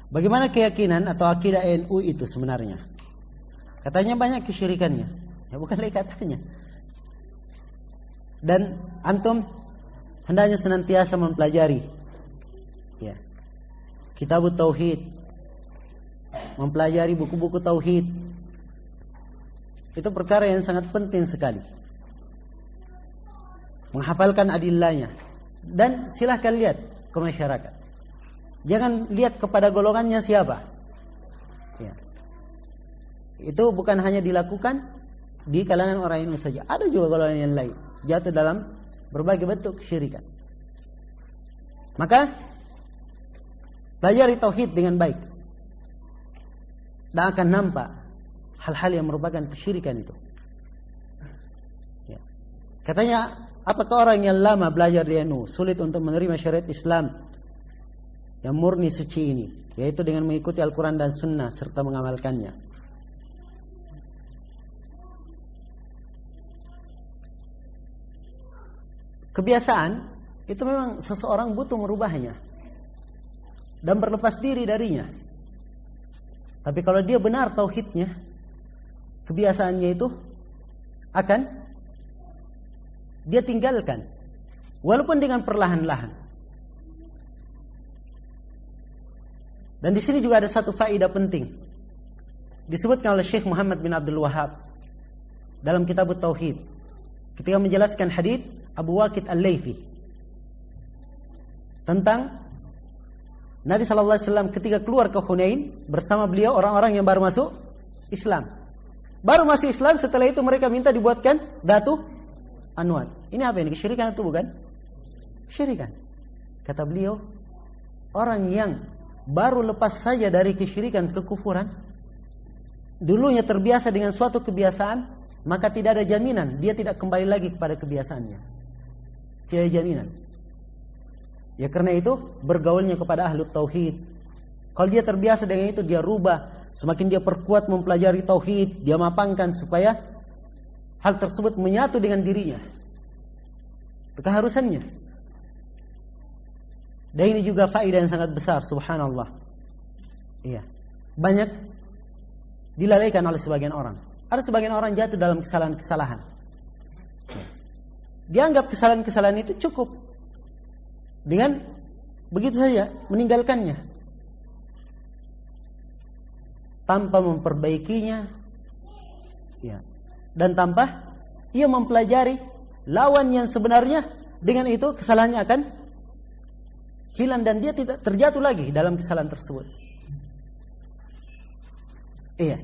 Bagaimana keyakinan atau akidah NU itu sebenarnya? Katanya banyak kesyirikannya. Ya bukan lagi katanya. Dan antum hendaknya senantiasa mempelajari Kitab Tauhid, mempelajari buku-buku tauhid. Itu perkara yang sangat penting sekali. Menghafalkan adillahnya. Dan silahkan lihat ke masyarakat. Jangan lihat kepada golongannya siapa. Itu bukan hanya dilakukan di kalangan orang ini saja. Ada juga golongan yang lain jatuh dalam berbagai bentuk kesyirikan. Maka pelajari tauhid dengan baik, dan akan nampak hal-hal yang merupakan kesyirikan itu. Katanya, apakah orang yang lama belajar di NU sulit untuk menerima syariat Islam yang murni suci ini, yaitu dengan mengikuti Al-Quran dan Sunnah serta mengamalkannya? Kebiasaan itu memang seseorang butuh merubahnya dan berlepas diri darinya. Tapi kalau dia benar tauhidnya, kebiasaannya itu akan dia tinggalkan, walaupun dengan perlahan-lahan. Dan di sini juga ada satu faedah penting, disebutkan oleh Syekh Muhammad bin Abdul Wahab dalam Kitab Tauhid, ketika menjelaskan hadits Abu Waqid Al-Laythi. tentang Nabi SAW ketika keluar ke Hunain bersama beliau orang-orang yang baru masuk Islam. Baru masuk Islam, setelah itu mereka minta dibuatkan Datu Anwat. Ini apa ini? Kesyirikan itu bukan? Kesyirikan. Kata beliau, orang yang baru lepas saja dari kesyirikan, kekufuran, dulunya terbiasa dengan suatu kebiasaan, maka tidak ada jaminan dia tidak kembali lagi kepada kebiasaannya. Tidak ada jaminan. Ya karena itu bergaulnya kepada ahlu tauhid. Kalau dia terbiasa dengan itu, dia rubah. Semakin dia perkuat mempelajari tauhid, dia mapangkan supaya hal tersebut menyatu dengan dirinya. Itu keharusannya. Dan ini juga faedah yang sangat besar, subhanallah. Iya. Banyak dilalaikan oleh sebagian orang. Ada sebagian orang jatuh dalam kesalahan-kesalahan. Dianggap kesalahan-kesalahan itu cukup dengan begitu saja meninggalkannya tanpa memperbaikinya, ya, dan tanpa ia mempelajari lawan yang sebenarnya. Dengan itu kesalahannya akan hilang dan dia tidak terjatuh lagi dalam kesalahan tersebut. Iya.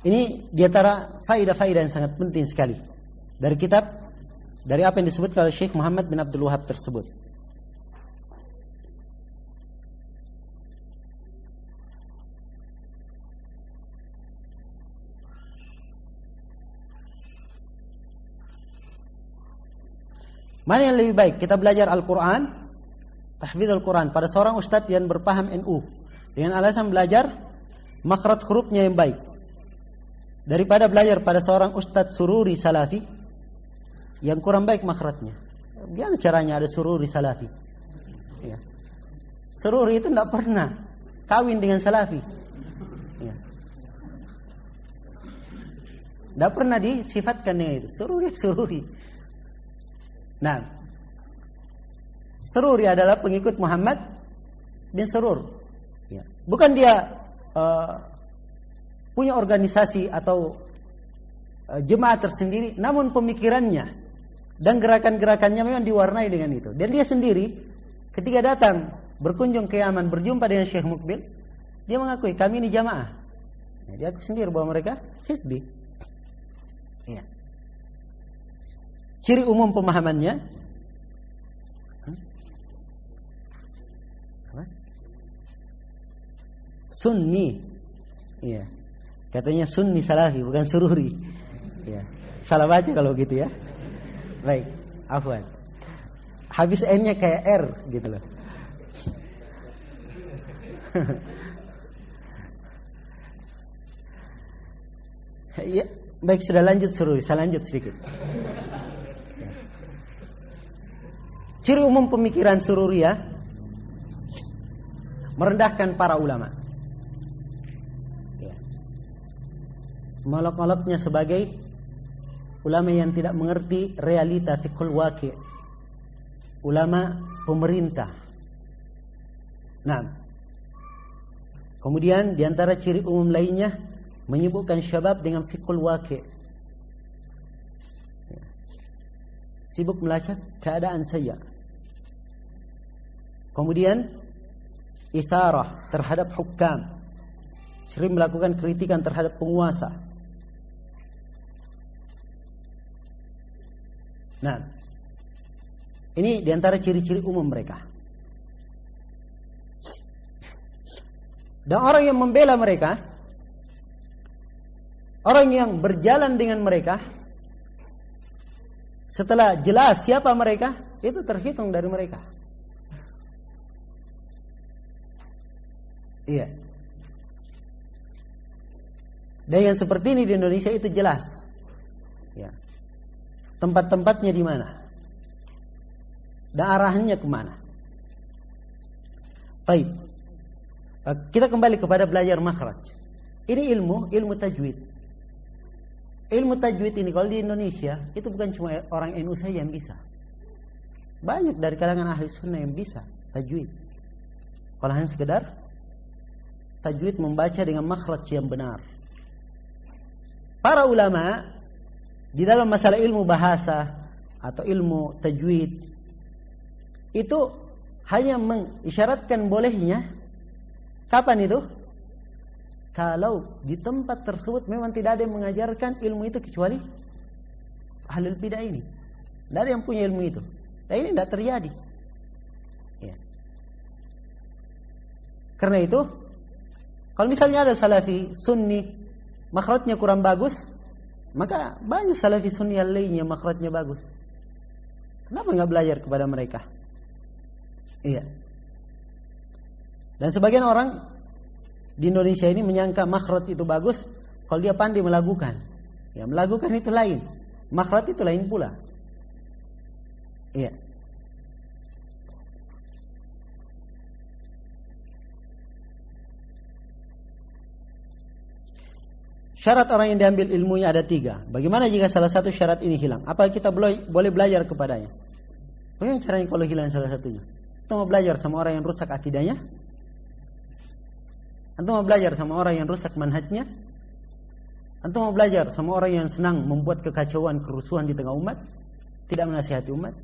Ini diantara faedah-faedah yang sangat penting sekali dari kitab, dari apa yang disebutkan oleh Syekh Muhammad bin Abdul Wahab tersebut. Mana yang lebih baik? Kita belajar Al-Quran, tahfidz Al-Quran pada seorang ustadz yang berpaham NU dengan alasan belajar makhraj hurufnya yang baik, daripada belajar pada seorang ustadz sururi salafi yang kurang baik makhrajnya. Gimana caranya ada sururi salafi? Ya. Sururi itu tidak pernah kawin dengan salafi. Ya. Tidak pernah disifatkan dengan itu. Sururi. Nah, Sururi adalah pengikut Muhammad bin Surur. Ya. Bukan dia punya organisasi atau jemaah tersendiri, namun pemikirannya dan gerakan-gerakannya memang diwarnai dengan itu. Dan dia sendiri ketika datang berkunjung ke Yaman, berjumpa dengan Syekh Mukbil, dia mengakui kami ini jamaah. Ya, dia akui sendiri bahwa mereka hizbi. Ya. Ciri umum pemahamannya Sunni. Iya. Katanya Sunni Salafi, bukan Sururi. Iya. Salah baca kalau gitu ya. Baik, afwan. Habis N-nya kayak R gitu loh. Ya, baik, sudah lanjut Sururi, saya lanjut sedikit. Ciri umum pemikiran Sururiyah merendahkan para ulama. Ya. Molok-moloknya sebagai ulama yang tidak mengerti realita fiqhul waqi'. Ulama pemerintah. Nah, kemudian diantara ciri umum lainnya menyibukkan syabab dengan fiqhul waqi'. Ya. Sibuk melacak keadaan saja. Kemudian itharah terhadap hukam, sering melakukan kritikan terhadap penguasa. Nah, ini diantara ciri-ciri umum mereka. Dan orang yang membela mereka, orang yang berjalan dengan mereka, setelah jelas siapa mereka, itu terhitung dari mereka. Iya. Dan yang seperti ini di Indonesia itu jelas. Ya. Tempat-tempatnya di mana? Dan arahnya kemana? Baik. Kita kembali kepada belajar makhraj. Ini ilmu tajwid. Ilmu tajwid ini kalau di Indonesia itu bukan cuma orang NU saja yang bisa. Banyak dari kalangan ahli sunnah yang bisa tajwid. Kalau hanya sekedar tajwid membaca dengan makhraj yang benar. Para ulama di dalam masalah ilmu bahasa atau ilmu tajwid itu hanya mengisyaratkan bolehnya kapan itu? Kalau di tempat tersebut memang tidak ada yang mengajarkan ilmu itu kecuali ahlul bidah ini. Tidak ada yang punya ilmu itu. Dan ini tidak terjadi. Ya. Karena itu, kalau misalnya ada salafi sunni makhrajnya kurang bagus, maka banyak salafi sunni yang lainnya makhrajnya bagus. Kenapa nggak belajar kepada mereka? Iya. Dan sebagian orang di Indonesia ini menyangka makhraj itu bagus kalau dia pandai melakukan. Ya, melakukan itu lain. Makhraj itu lain pula. Iya. Syarat orang yang diambil ilmunya ada 3. Bagaimana jika salah satu syarat ini hilang? Apa kita boleh belajar kepadanya? Bagaimana caranya kalau hilang salah satunya? Kita mau belajar sama orang yang rusak akidahnya? Antum mau belajar sama orang yang rusak manhajnya? Antum mau belajar sama orang yang senang membuat kekacauan, kerusuhan di tengah umat? Tidak menasihati umat?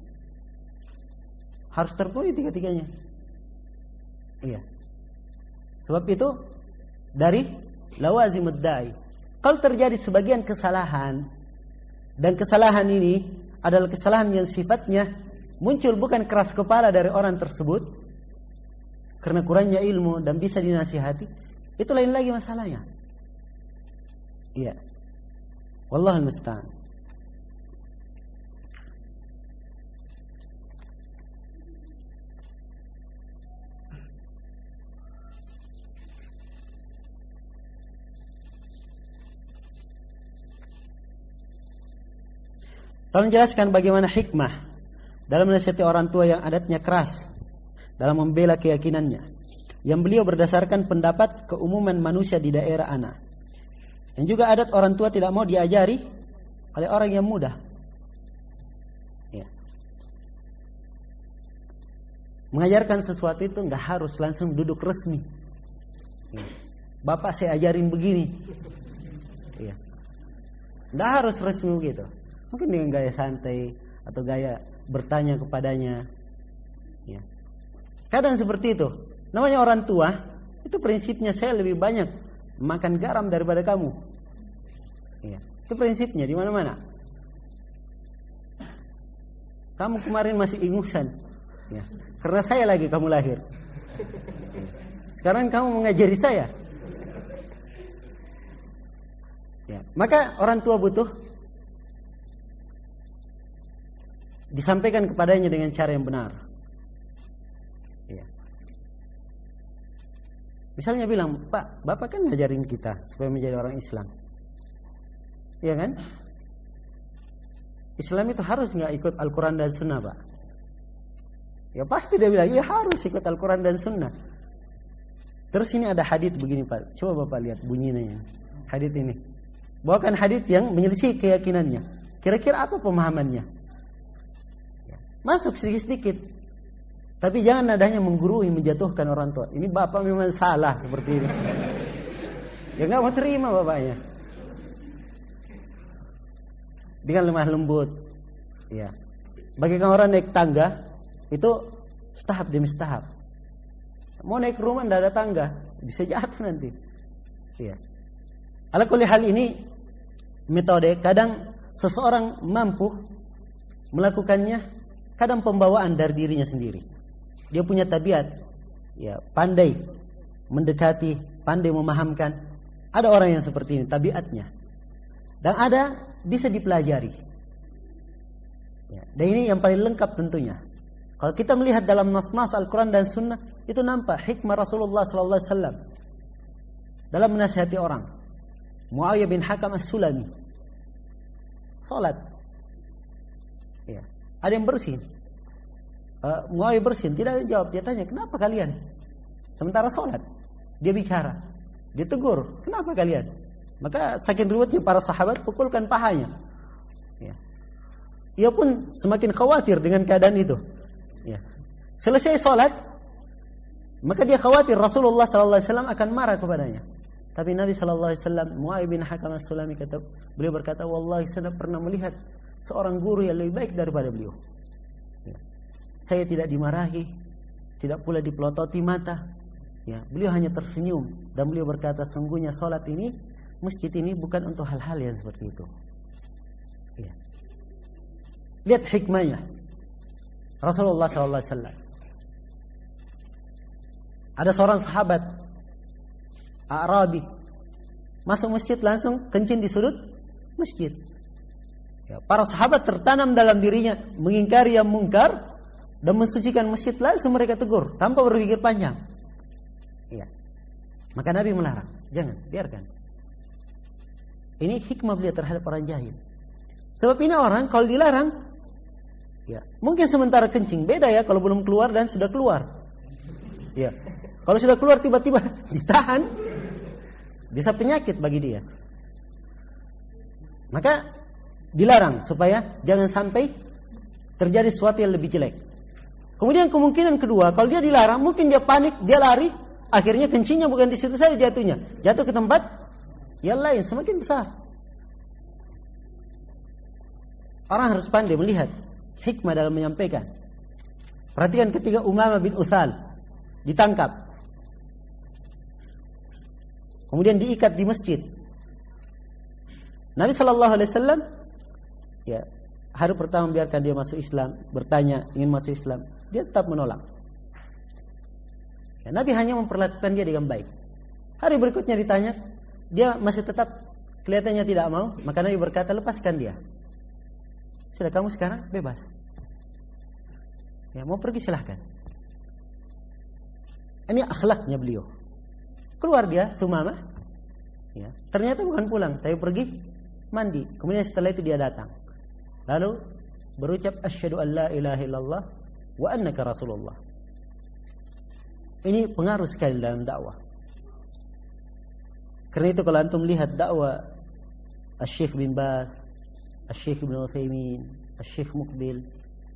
Harus terpenuhi 3-tiganya. Iya. Sebab itu dari lawazimud da'i. Kalau terjadi sebagian kesalahan, dan kesalahan ini adalah kesalahan yang sifatnya muncul bukan keras kepala dari orang tersebut karena kurangnya ilmu dan bisa dinasihati, itu lain lagi masalahnya. Iya. Wallahul musta'an. Tolong jelaskan bagaimana hikmah dalam menasihati orang tua yang adatnya keras dalam membela keyakinannya, yang beliau berdasarkan pendapat keumuman manusia di daerah ana. Dan juga adat orang tua tidak mau diajari oleh orang yang muda. Ya. Mengajarkan sesuatu itu enggak harus langsung duduk resmi. Ya. Bapak saya ajarin begini. Ya. Enggak harus resmi begitu. Mungkin dengan gaya santai atau gaya bertanya kepadanya. Ya. Kadang seperti itu. Namanya orang tua, itu prinsipnya saya lebih banyak makan garam daripada kamu. Ya. Itu prinsipnya di mana-mana. Kamu kemarin masih ingusan. Ya. Karena saya lagi kamu lahir. Sekarang kamu mengajari saya. Ya. Maka orang tua butuh disampaikan kepadanya dengan cara yang benar. Ya. Misalnya bilang, Pak, Bapak kan ngajarin kita supaya menjadi orang Islam. Iya kan? Islam itu harus nggak ikut Al-Quran dan Sunnah, Pak? Ya pasti dia bilang, iya harus ikut Al-Quran dan Sunnah. Terus ini ada hadits begini, Pak. Coba Bapak lihat bunyinya. Hadits ini. Bawakan hadits yang menyelisih keyakinannya. Kira-kira apa pemahamannya? Masuk sedikit-sedikit. Tapi jangan nadanya menggurui, menjatuhkan orang tua. Ini bapak memang salah seperti ini. Ya nggak mau terima bapaknya. Dengan lemah lembut. Ya. Bagikan orang naik tangga itu setahap demi setahap. Mau naik rumah tidak ada tangga, bisa jatuh nanti. Ya. Ala kulli hal ini metode kadang seseorang mampu melakukannya. Kadang pembawaan dari dirinya sendiri. Dia punya tabiat, ya pandai mendekati, pandai memahamkan. Ada orang yang seperti ini tabiatnya, dan ada bisa dipelajari. Ya, dan ini yang paling lengkap tentunya. Kalau kita melihat dalam nas-nas Al-Quran dan Sunnah, itu nampak hikmah Rasulullah SAW dalam menasihati orang. Muawiyah bin Hakam As-Sulami, salat. Ya. Ada yang bersin. Muawiyah bersin, tidak ada jawab. Dia tanya, kenapa kalian? Sementara sholat, dia bicara. Dia tegur, kenapa kalian? Maka saking ruwetnya para sahabat pukulkan pahanya. Ya. Ia pun semakin khawatir dengan keadaan itu. Ya. Selesai sholat, maka dia khawatir Rasulullah SAW akan marah kepadanya. Tapi Nabi SAW, Muawiyah bin Hakam As-Sulami beliau berkata, wallahi saya pernah melihat seorang guru yang lebih baik daripada beliau. Ya. saya tidak dimarahi, tidak pula dipelototi mata. Ya, beliau hanya tersenyum dan beliau berkata, sungguhnya salat ini, masjid ini bukan untuk hal-hal yang seperti itu. Ya. Lihat hikmahnya Rasulullah SAW. Ada seorang sahabat Arabi masuk masjid langsung kencing di sudut masjid. Ya, para sahabat tertanam dalam dirinya mengingkari yang mungkar dan mensucikan masjid, langsung mereka tegur tanpa berpikir panjang. Ya. Maka Nabi melarang, jangan, biarkan. Ini hikmah beliau terhadap orang jahil. Sebab ini orang kalau dilarang, ya, mungkin sementara kencing, beda ya kalau belum keluar dan sudah keluar. Ya. Kalau sudah keluar tiba-tiba ditahan, bisa penyakit bagi dia. Maka dilarang supaya jangan sampai terjadi sesuatu yang lebih jelek. Kemudian kemungkinan kedua, kalau dia dilarang, mungkin dia panik, dia lari, akhirnya kencingnya bukan di situ saja jatuhnya, jatuh ke tempat yang lain semakin besar. Orang harus pandai melihat hikmah dalam menyampaikan. Perhatikan ketika Umamah bin Uthal ditangkap, kemudian diikat di masjid. Nabi SAW, ya, hari pertama biarkan dia masuk Islam, bertanya ingin masuk Islam, dia tetap menolak. Ya, Nabi hanya memperlakukan dia dengan baik. Hari berikutnya ditanya, dia masih tetap kelihatannya tidak mau, maka Nabi berkata, lepaskan dia. Sudah, kamu sekarang bebas. Ya, mau pergi silahkan. Ini akhlaknya beliau. Keluar dia, Umamah. Ya, ternyata bukan pulang, tapi pergi mandi. Kemudian setelah itu dia datang. Lalu berucap asyhadu an la ilaha illallah wa annaka rasulullah. Ini pengaruh sekali dalam dakwah. Karena itu kalau antum lihat dakwah Asy-Syaikh bin Baz, Asy-Syaikh Ibnu Utsaimin, Asy-Syaikh Muqbil,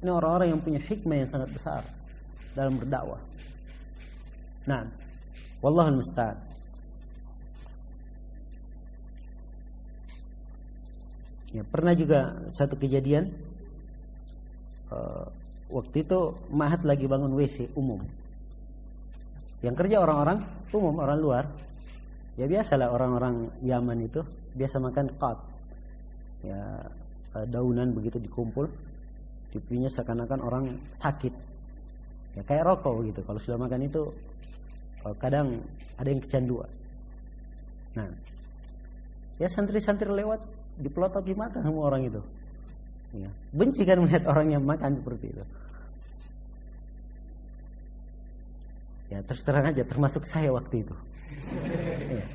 ini orang-orang yang punya hikmah yang sangat besar dalam berdakwah. Nah, wallahul musta'an. Ya, pernah juga satu kejadian, waktu itu Mahat lagi bangun WC umum. Yang kerja orang-orang umum, orang luar. Ya biasalah orang-orang Yaman itu biasa makan qat. Ya, daunan begitu dikumpul, dipinya seakan-akan orang sakit. Ya kayak rokok begitu. Kalau sudah makan itu kadang ada yang kecanduan. Nah, ya santri-santri lewat dipelototi mata semua orang itu. Ya, benci kan melihat orang yang makan seperti itu. Ya terus terang aja, termasuk saya waktu itu. Ya.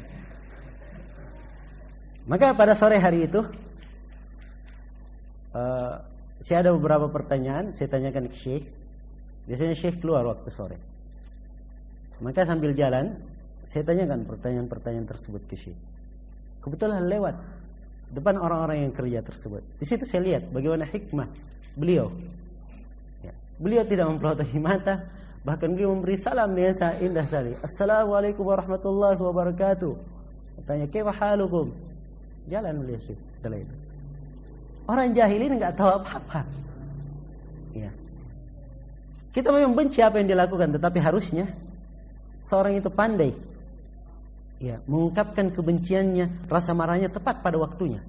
Maka pada sore hari itu, saya ada beberapa pertanyaan, saya tanyakan ke Syekh. Biasanya Syekh keluar waktu sore. Maka sambil jalan, saya tanyakan pertanyaan-pertanyaan tersebut ke Syekh. Kebetulan lewat depan orang-orang yang kerja tersebut. Di situ saya lihat bagaimana hikmah beliau. Ya. Beliau tidak mempelototi mata, bahkan beliau memberi salam biasa indah sekali. Assalamualaikum warahmatullahi wabarakatuh. Tanya, "Kaifa halukum?" Jalan beliau setelah itu. Orang jahilin enggak tahu apa-apa. Ya. Kita memang benci apa yang dilakukan, tetapi harusnya seorang itu pandai, ya, mengungkapkan kebenciannya, rasa marahnya tepat pada waktunya.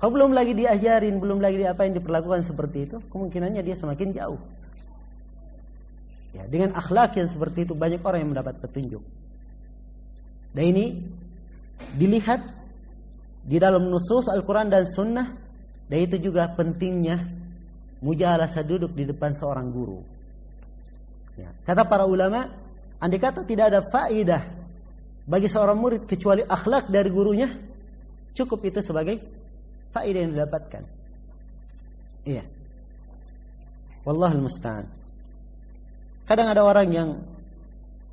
Kalau belum lagi diajarin, belum lagi apa yang diperlakukan seperti itu, kemungkinannya dia semakin jauh. Ya, dengan akhlak yang seperti itu banyak orang yang mendapat petunjuk. Dan ini dilihat di dalam nusus Al-Quran dan Sunnah. Dan itu juga pentingnya mujalasah duduk di depan seorang guru. Ya, kata para ulama, andai kata tidak ada faedah bagi seorang murid kecuali akhlak dari gurunya, cukup itu sebagai faedah yang didapatkan. Iya. Wallahul musta'an. Kadang ada orang yang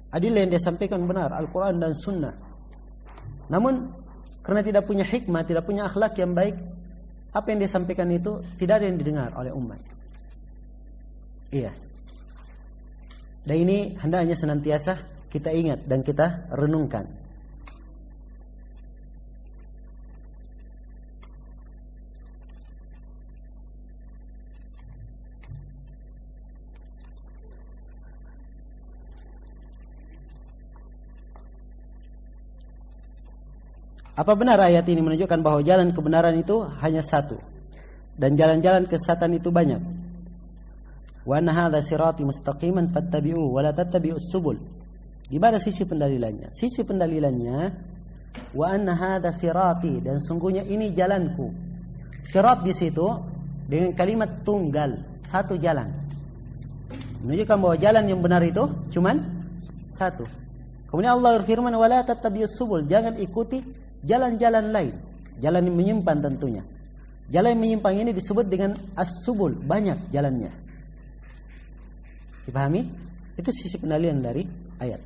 adillah yang dia sampaikan benar, Al-Quran dan Sunnah, namun karena tidak punya hikmah, tidak punya akhlak yang baik, apa yang dia sampaikan itu tidak ada yang didengar oleh umat. Iya. Dan ini hendaknya senantiasa kita ingat dan kita renungkan. Apa benar ayat ini menunjukkan bahwa jalan kebenaran itu hanya satu dan jalan-jalan kesesatan itu banyak? Wa anna hadza sirati mustaqiman fattabi'uhu wa la tattabi'us subul. Di mana sisi pendalilannya? Sisi pendalilannya wa anna hadza sirati, dan sungguhnya ini jalanku. Sirat di situ dengan kalimat tunggal, satu jalan. Menunjukkan bahwa jalan yang benar itu cuman satu. Kemudian Allah berfirman wala tattabi'us subul, jangan ikuti jalan-jalan lain, jalan yang menyimpang tentunya. Jalan yang menyimpang ini disebut dengan as-subul, banyak jalannya. Dipahami? Itu sisi pendalilan dari ayat.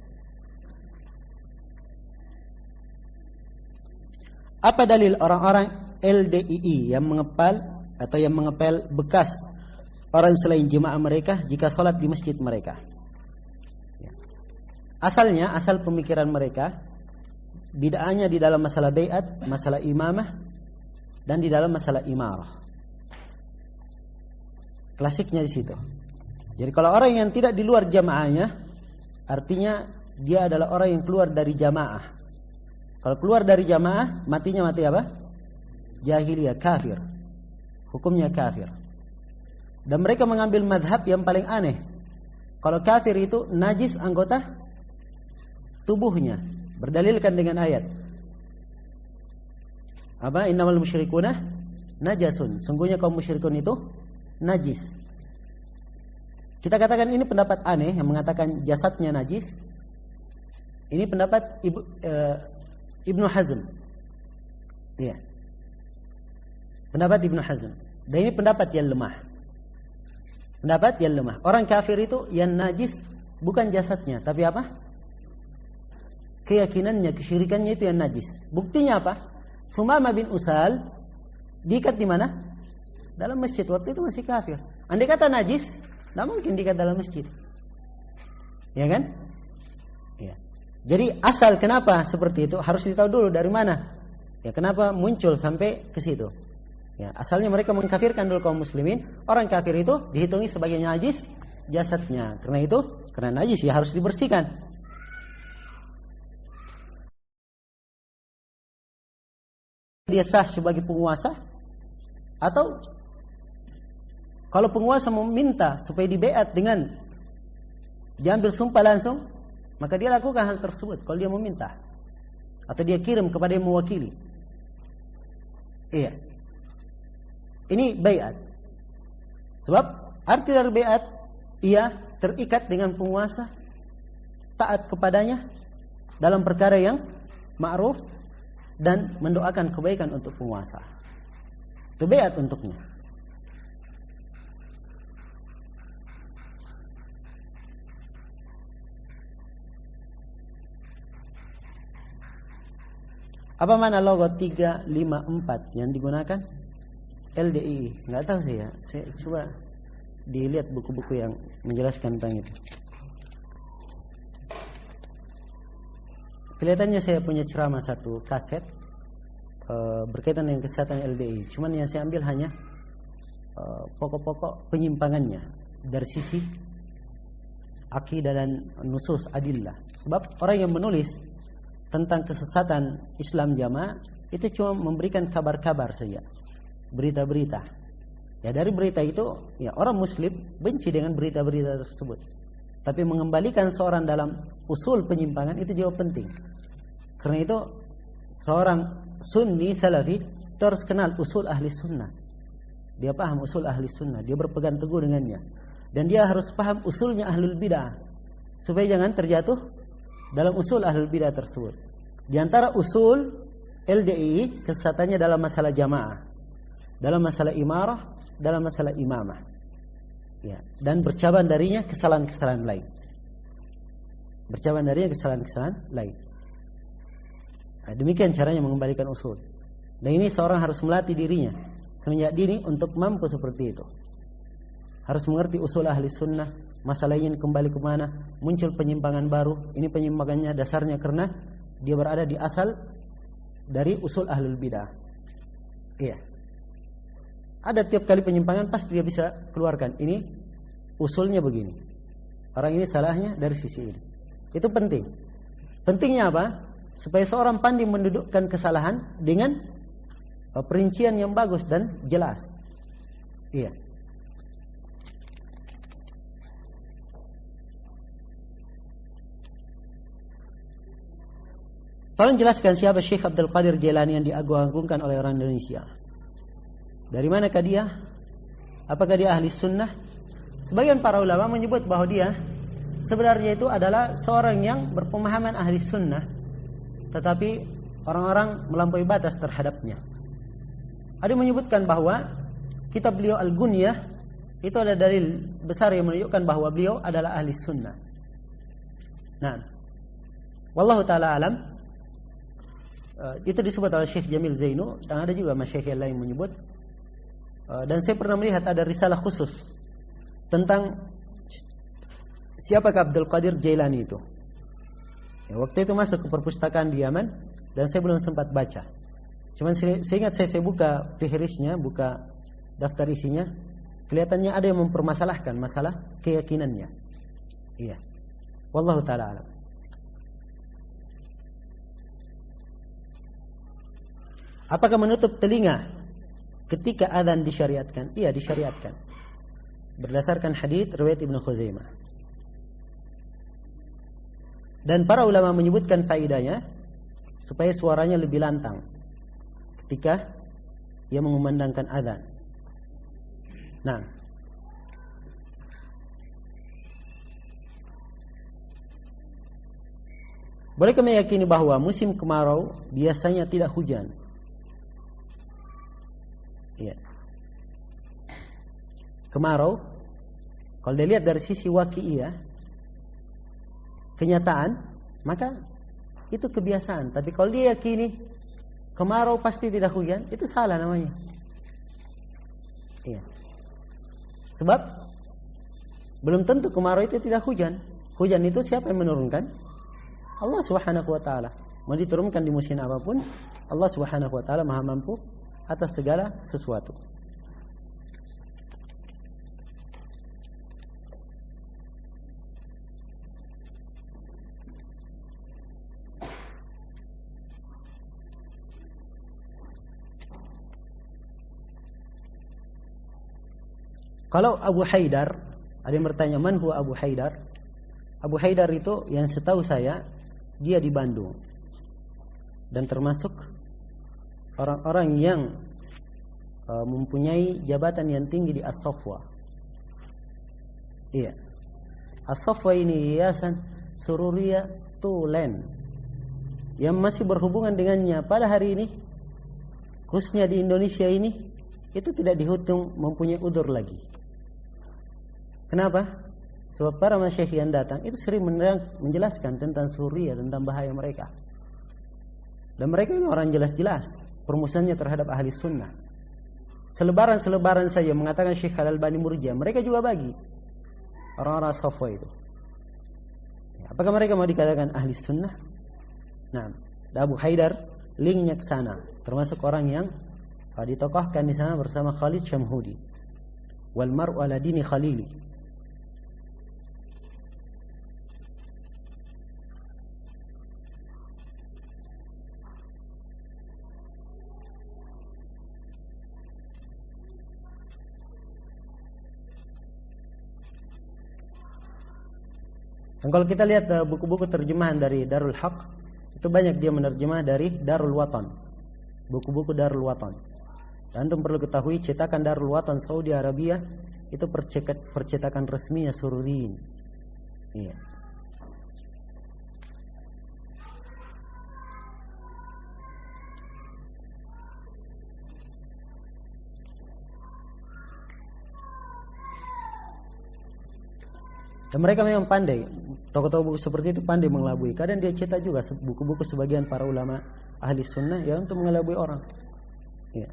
Apa dalil orang-orang LDII yang mengepal atau yang mengepel bekas orang selain jemaah mereka jika sholat di masjid mereka? Asalnya, asal pemikiran mereka bid'ahnya di dalam masalah bai'at, masalah imamah, dan di dalam masalah imarah. Klasiknya di situ. Jadi kalau orang yang tidak di luar jamaahnya, artinya dia adalah orang yang keluar dari jamaah. Kalau keluar dari jamaah, matinya mati apa? Jahiliyah, kafir. Hukumnya kafir. Dan mereka mengambil madhab yang paling aneh. Kalau kafir itu najis anggota tubuhnya, berdalilkan dengan ayat apa? Innamal musyrikuna najasun, sungguhnya kaum musyrikun itu najis. Kita katakan ini pendapat aneh yang mengatakan jasadnya najis. Ini pendapat Ibnu Hazm. Iya. Pendapat Ibnu Hazm. Dan ini pendapat yang lemah. Pendapat yang lemah. Orang kafir itu yang najis bukan jasadnya, tapi apa? Keyakinannya, kesyirikannya itu yang najis. Buktinya apa? Thumamah bin Usal diikat di mana? Dalam masjid. Waktu itu masih kafir. Andai kata najis, tidak mungkin diikat dalam masjid. Ya kan? Ya. Jadi asal kenapa seperti itu harus ditahu dulu dari mana. Ya, kenapa muncul sampai ke situ. Ya, asalnya mereka mengkafirkan dulu kaum muslimin. Orang kafir itu dihitungi sebagai najis jasadnya. Karena najis ya harus dibersihkan. Dia sah sebagai penguasa, atau kalau penguasa meminta supaya dibeat dengan diambil sumpah langsung, maka dia lakukan hal tersebut kalau dia meminta, atau dia kirim kepada yang mewakili. Iya, ini baiat. Sebab arti dari baiat, ia terikat dengan penguasa, taat kepadanya dalam perkara yang ma'ruf, dan mendoakan kebaikan untuk penguasa. Itu baiat untuknya. Apa mana logo 354 yang digunakan? LDI. Nggak tahu saya. Saya coba dilihat buku-buku yang menjelaskan tentang itu. Kelihatannya saya punya ceramah satu kaset berkaitan dengan kesesatan LDI. Cuman yang saya ambil hanya pokok-pokok penyimpangannya dari sisi akidah dan nusus adillah. Sebab orang yang menulis tentang kesesatan Islam jamaah itu cuma memberikan kabar-kabar saja, berita-berita. Ya dari berita itu, ya orang Muslim benci dengan berita-berita tersebut. Tapi mengembalikan seorang dalam usul penyimpangan itu jauh penting. Karena itu seorang Sunni Salafi itu harus kenal usul ahli sunnah. Dia paham usul ahli sunnah, dia berpegang teguh dengannya. Dan dia harus paham usulnya ahlul bid'ah, supaya jangan terjatuh dalam usul ahlul bid'ah tersebut. Di antara usul LDI kesesatannya dalam masalah jamaah, dalam masalah imarah, dalam masalah imamah. Ya, dan bercabang darinya kesalahan-kesalahan lain. Bercabang darinya kesalahan-kesalahan lain. Nah, demikian caranya mengembalikan usul. Dan ini seorang harus melatih dirinya semenjak dini untuk mampu seperti itu. Harus mengerti usul ahli sunnah, masalah ingin kembali kemana, muncul penyimpangan baru. Ini penyimpangannya dasarnya karena dia berada di asal dari usul ahlul bidah. Iya. Ada tiap kali penyimpangan pasti dia bisa keluarkan. Ini usulnya begini. Orang ini salahnya dari sisi ini. Itu penting. Pentingnya apa? supaya seorang pandai mendudukkan kesalahan dengan perincian yang bagus dan jelas. Iya. Tolong jelaskan siapa Syekh Abdul Qadir Jailani yang diagung-agungkan oleh orang Indonesia. Dari manakah dia? Apakah dia ahli sunnah? Sebagian para ulama menyebut bahwa dia sebenarnya itu adalah seorang yang berpemahaman ahli sunnah, tetapi orang-orang melampaui batas terhadapnya. Ada yang menyebutkan bahwa kitab beliau Al-Gunyah itu ada dalil besar yang menunjukkan bahwa beliau adalah ahli sunnah. Nah, wallahu ta'ala alam. Itu disebut oleh Syekh Jamil Zainu, dan ada juga masyayikh yang lain menyebut. Dan saya pernah melihat ada risalah khusus tentang siapakah Abdul Qadir Jailani itu. Ya, waktu itu masuk ke perpustakaan di Yaman dan saya belum sempat baca. Cuman saya ingat saya buka fihrisnya, buka daftar isinya, kelihatannya ada yang mempermasalahkan masalah keyakinannya. Iya. Wallahu ta'ala alam. Apakah menutup telinga ketika adzan disyariatkan? Iya, disyariatkan. Berdasarkan hadis riwayat Ibnu Khuzaimah. Dan para ulama menyebutkan faedahnya supaya suaranya lebih lantang ketika ia mengumandangkan adzan. Nah, bolehkah meyakini bahwa musim kemarau biasanya tidak hujan? Iya. Kemarau, kalau dilihat dari sisi waqi'iyah, kenyataan, maka itu kebiasaan. Tapi kalau dia yakini kemarau pasti tidak hujan, itu salah namanya. Iya. Sebab belum tentu kemarau itu tidak hujan. Hujan itu siapa yang menurunkan? Allah Subhanahu wa taala. Mau diturunkan di musim apapun, Allah Subhanahu wa taala Maha mampu atas segala sesuatu. Kalau Abu Haidar, ada yang bertanya, man huwa Abu Haidar? Abu Haidar itu yang setahu saya dia di Bandung dan termasuk orang-orang yang mempunyai jabatan yang tinggi di As-Safwa. Iya. As-Safwa ini yayasan Sururiyah Tulen yang masih berhubungan dengannya pada hari ini, khususnya di Indonesia ini, itu tidak dihitung mempunyai udzur lagi. Kenapa? Sebab para masyayikh yang datang itu sering menjelaskan tentang Sururiyah, tentang bahaya mereka. Dan mereka ini orang jelas-jelas permusuhannya terhadap ahli sunnah. Selebaran saja mengatakan Syekh Al-Albani murjiah, mereka juga bagi orang-orang Safwa itu. Apakah mereka mau dikatakan ahli sunnah? Nah, Abu Haidar linknya ke sana, termasuk orang yang ditokohkan di sana bersama Khalid Syamhudi. Wal mar'u ala dini khalili. Dan kalau kita lihat buku-buku terjemahan dari Darul Haq, itu banyak dia menerjemah dari Darul Watan, buku-buku Darul Watan. Dan antum perlu ketahui cetakan Darul Watan Saudi Arabia itu percetakan resminya Sururiyin. Iya. Dan mereka memang pandai, tokoh-tokoh buku seperti itu pandai mengelabui. Kadang dia cetak juga buku-buku sebagian para ulama ahli sunnah ya untuk mengelabui orang. Ya.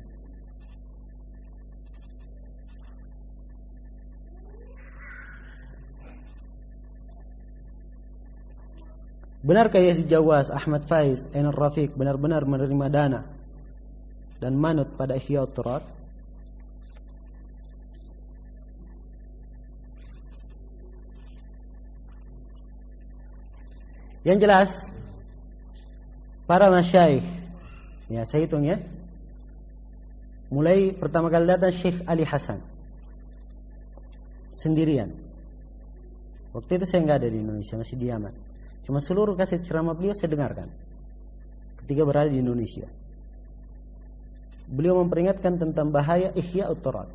Benarkah Yazid Jawas, Ahmad Faiz, Ainur Rafiq benar-benar menerima dana dan manut pada Ihya Turat? Yang jelas para masyaikh. Ya, saya hitung ya. Mulai pertama kali datang Syekh Ali Hasan sendirian. Waktu itu saya nggak ada di Indonesia, masih di Yaman. Cuma seluruh kaset ceramah beliau saya dengarkan ketika berada di Indonesia. Beliau memperingatkan tentang bahaya Ihya'ut Turath,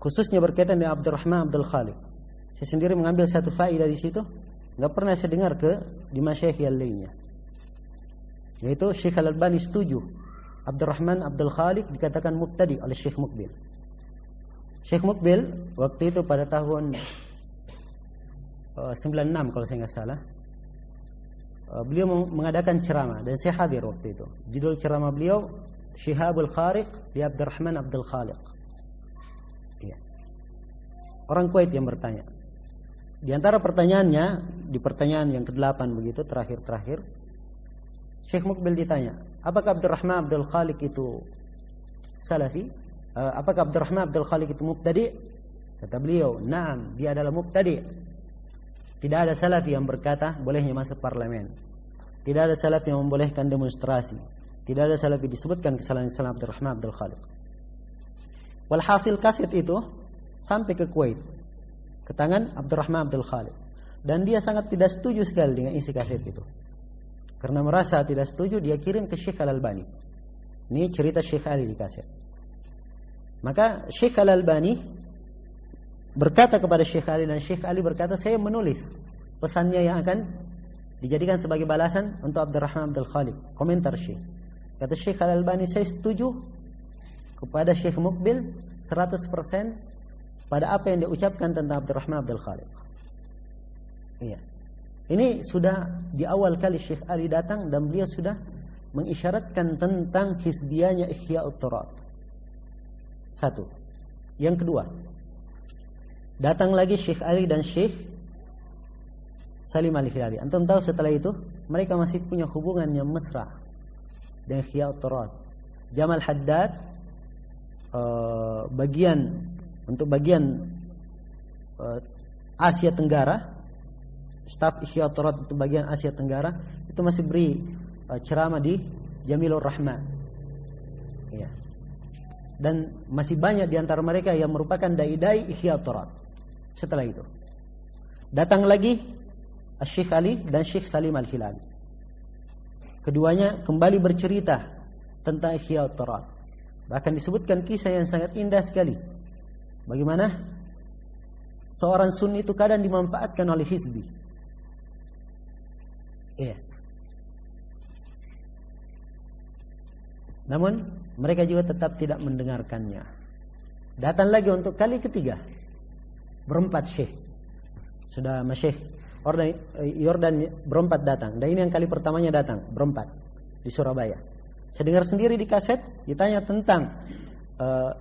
khususnya berkaitan dengan Abdurrahman Abdul Khaliq. Saya sendiri mengambil satu faedah di situ, nggak pernah saya dengar di masyayikh yang lainnya. Yaitu Syekh Al-Albani setuju Abdurrahman Abdul Khaliq dikatakan mubtadi oleh Syekh Muqbil. Syekh Muqbil waktu itu pada tahun 96 kalau saya nggak salah, beliau mengadakan ceramah dan saya hadir waktu itu. Judul ceramah beliau Syihabul Khariq di Abdurrahman Abdul Khaliq. Iya. Orang Kuwait yang bertanya. Di antara pertanyaannya, di pertanyaan yang ke-8 begitu terakhir, Syekh Muqbil ditanya, apakah Abdurrahman Abdul Khaliq itu salafi? Apakah Abdurrahman Abdul Khaliq itu mubtadi'? Kata beliau, "Na'am, dia adalah mubtadi'." Tidak ada salafi yang berkata bolehnya masuk parlemen. Tidak ada salafi yang membolehkan demonstrasi. Tidak ada salafi disebutkan kesalahan-kesalahan Abdurrahman Abdul Khaliq. Walhasil kaset itu sampai ke Kuwait, ke tangan Abdurrahman Abdul Khaliq, dan dia sangat tidak setuju sekali dengan isi kaset itu. Karena merasa tidak setuju, dia kirim ke Syekh Al-Albani. Ini cerita Syekh Ali di kaset. Maka Syekh Al-Albani berkata kepada Syekh Ali, dan Syekh Ali berkata, saya menulis pesannya yang akan dijadikan sebagai balasan untuk Abdurrahman Abdul Khaliq. Komentar Syekh. Kata Syekh Al-Albani, saya setuju kepada Syekh Muqbil 100% pada apa yang diucapkan tentang Abdurrahman Abdul Khaliq. Iya. Ini sudah di awal kali Syekh Ali datang dan beliau sudah mengisyaratkan tentang hizbiyahnya Ihya'ut Turath. Satu. Yang kedua, datang lagi Syekh Ali dan Syekh Salim Al-Hilali. Antum tahu setelah itu mereka masih punya hubungan yang mesra dengan Ihya'ut Turath. Jamal Haddad bagian Asia Tenggara, staf Ihya'ut Turath untuk bagian Asia Tenggara itu masih beri ceramah di Jamilur Rahman. Ya. Dan masih banyak di antara mereka yang merupakan dai-dai Ihya'ut Turath. Setelah itu datang lagi Syekh Ali dan Syekh Salim Al-Hilali. Keduanya kembali bercerita tentang Ihya'ut Turath. Bahkan disebutkan kisah yang sangat indah sekali. Bagaimana seorang sunni itu kadang dimanfaatkan oleh hizbi. Iya. Namun mereka juga tetap tidak mendengarkannya. Datang lagi untuk kali ketiga, berempat syekh. Sudah masyekh Yordan berempat datang. Dan ini yang kali pertamanya datang berempat di Surabaya. Saya dengar sendiri di kaset ditanya tentang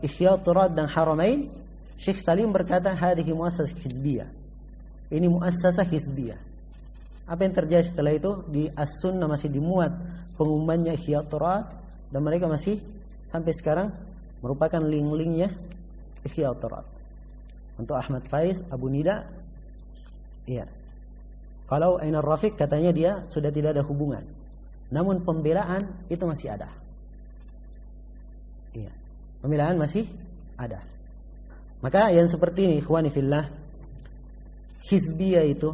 Ihya'ut Turath dan Haramain. Syekh Salim berkata, hadhihi muassasah hizbiyah. Ini muassasah hizbiyah. Apa yang terjadi setelah itu? Di As-Sunnah masih dimuat pengumumannya Ihya'ut Turath, dan mereka masih sampai sekarang merupakan link-linknya Ihya'ut Turath. Untuk Ahmad Faiz, Abu Nida, iya. Kalau Ainar Rafiq katanya dia sudah tidak ada hubungan. Namun pembelaan itu masih ada. Iya. Pembelaan masih ada. Maka yang seperti ini, ikhwani fillah, hizbiyah itu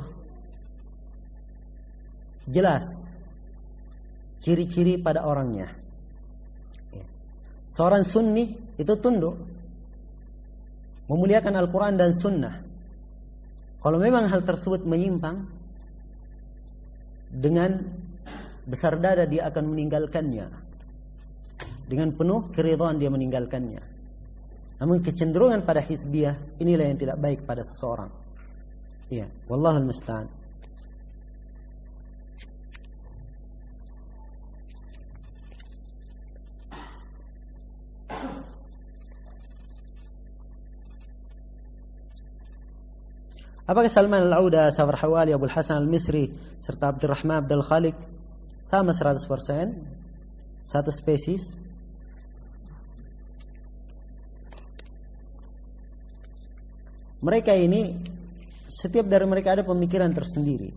jelas ciri-ciri pada orangnya. Seorang sunni itu tunduk, memuliakan Al-Quran dan Sunnah. Kalau memang hal tersebut menyimpang, dengan besar dada dia akan meninggalkannya. Dengan penuh keridhaan dia meninggalkannya. Namun kecenderungan pada hizbiyah inilah yang tidak baik pada seseorang. Iya, wallahul musta'an. Apakah Salman Al-Auda, Safar Hawali, Abu Hasan Al-Misri serta Abdurrahman Abdul Khaliq sama 100%? Satu spesies? Mereka ini, setiap dari mereka ada pemikiran tersendiri.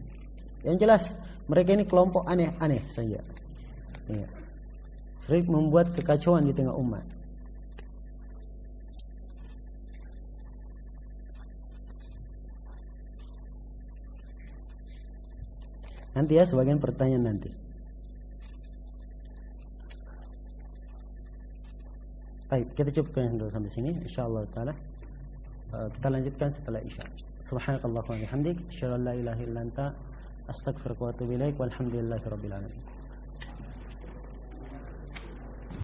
Yang jelas Mereka ini kelompok aneh-aneh saja. Ya. Sering membuat kekacauan di tengah umat. Nanti ya sebagian pertanyaan nanti. Baik, kita cukupkan dulu sampai sini. Insyaallah taala kita lanjutkan setelah Isya. Subhanakallahumma wa bihamdik, asyhadu an la ilaha illa anta, astaghfiruka wa atubu ilaik, walhamdulillahirabbil alamin.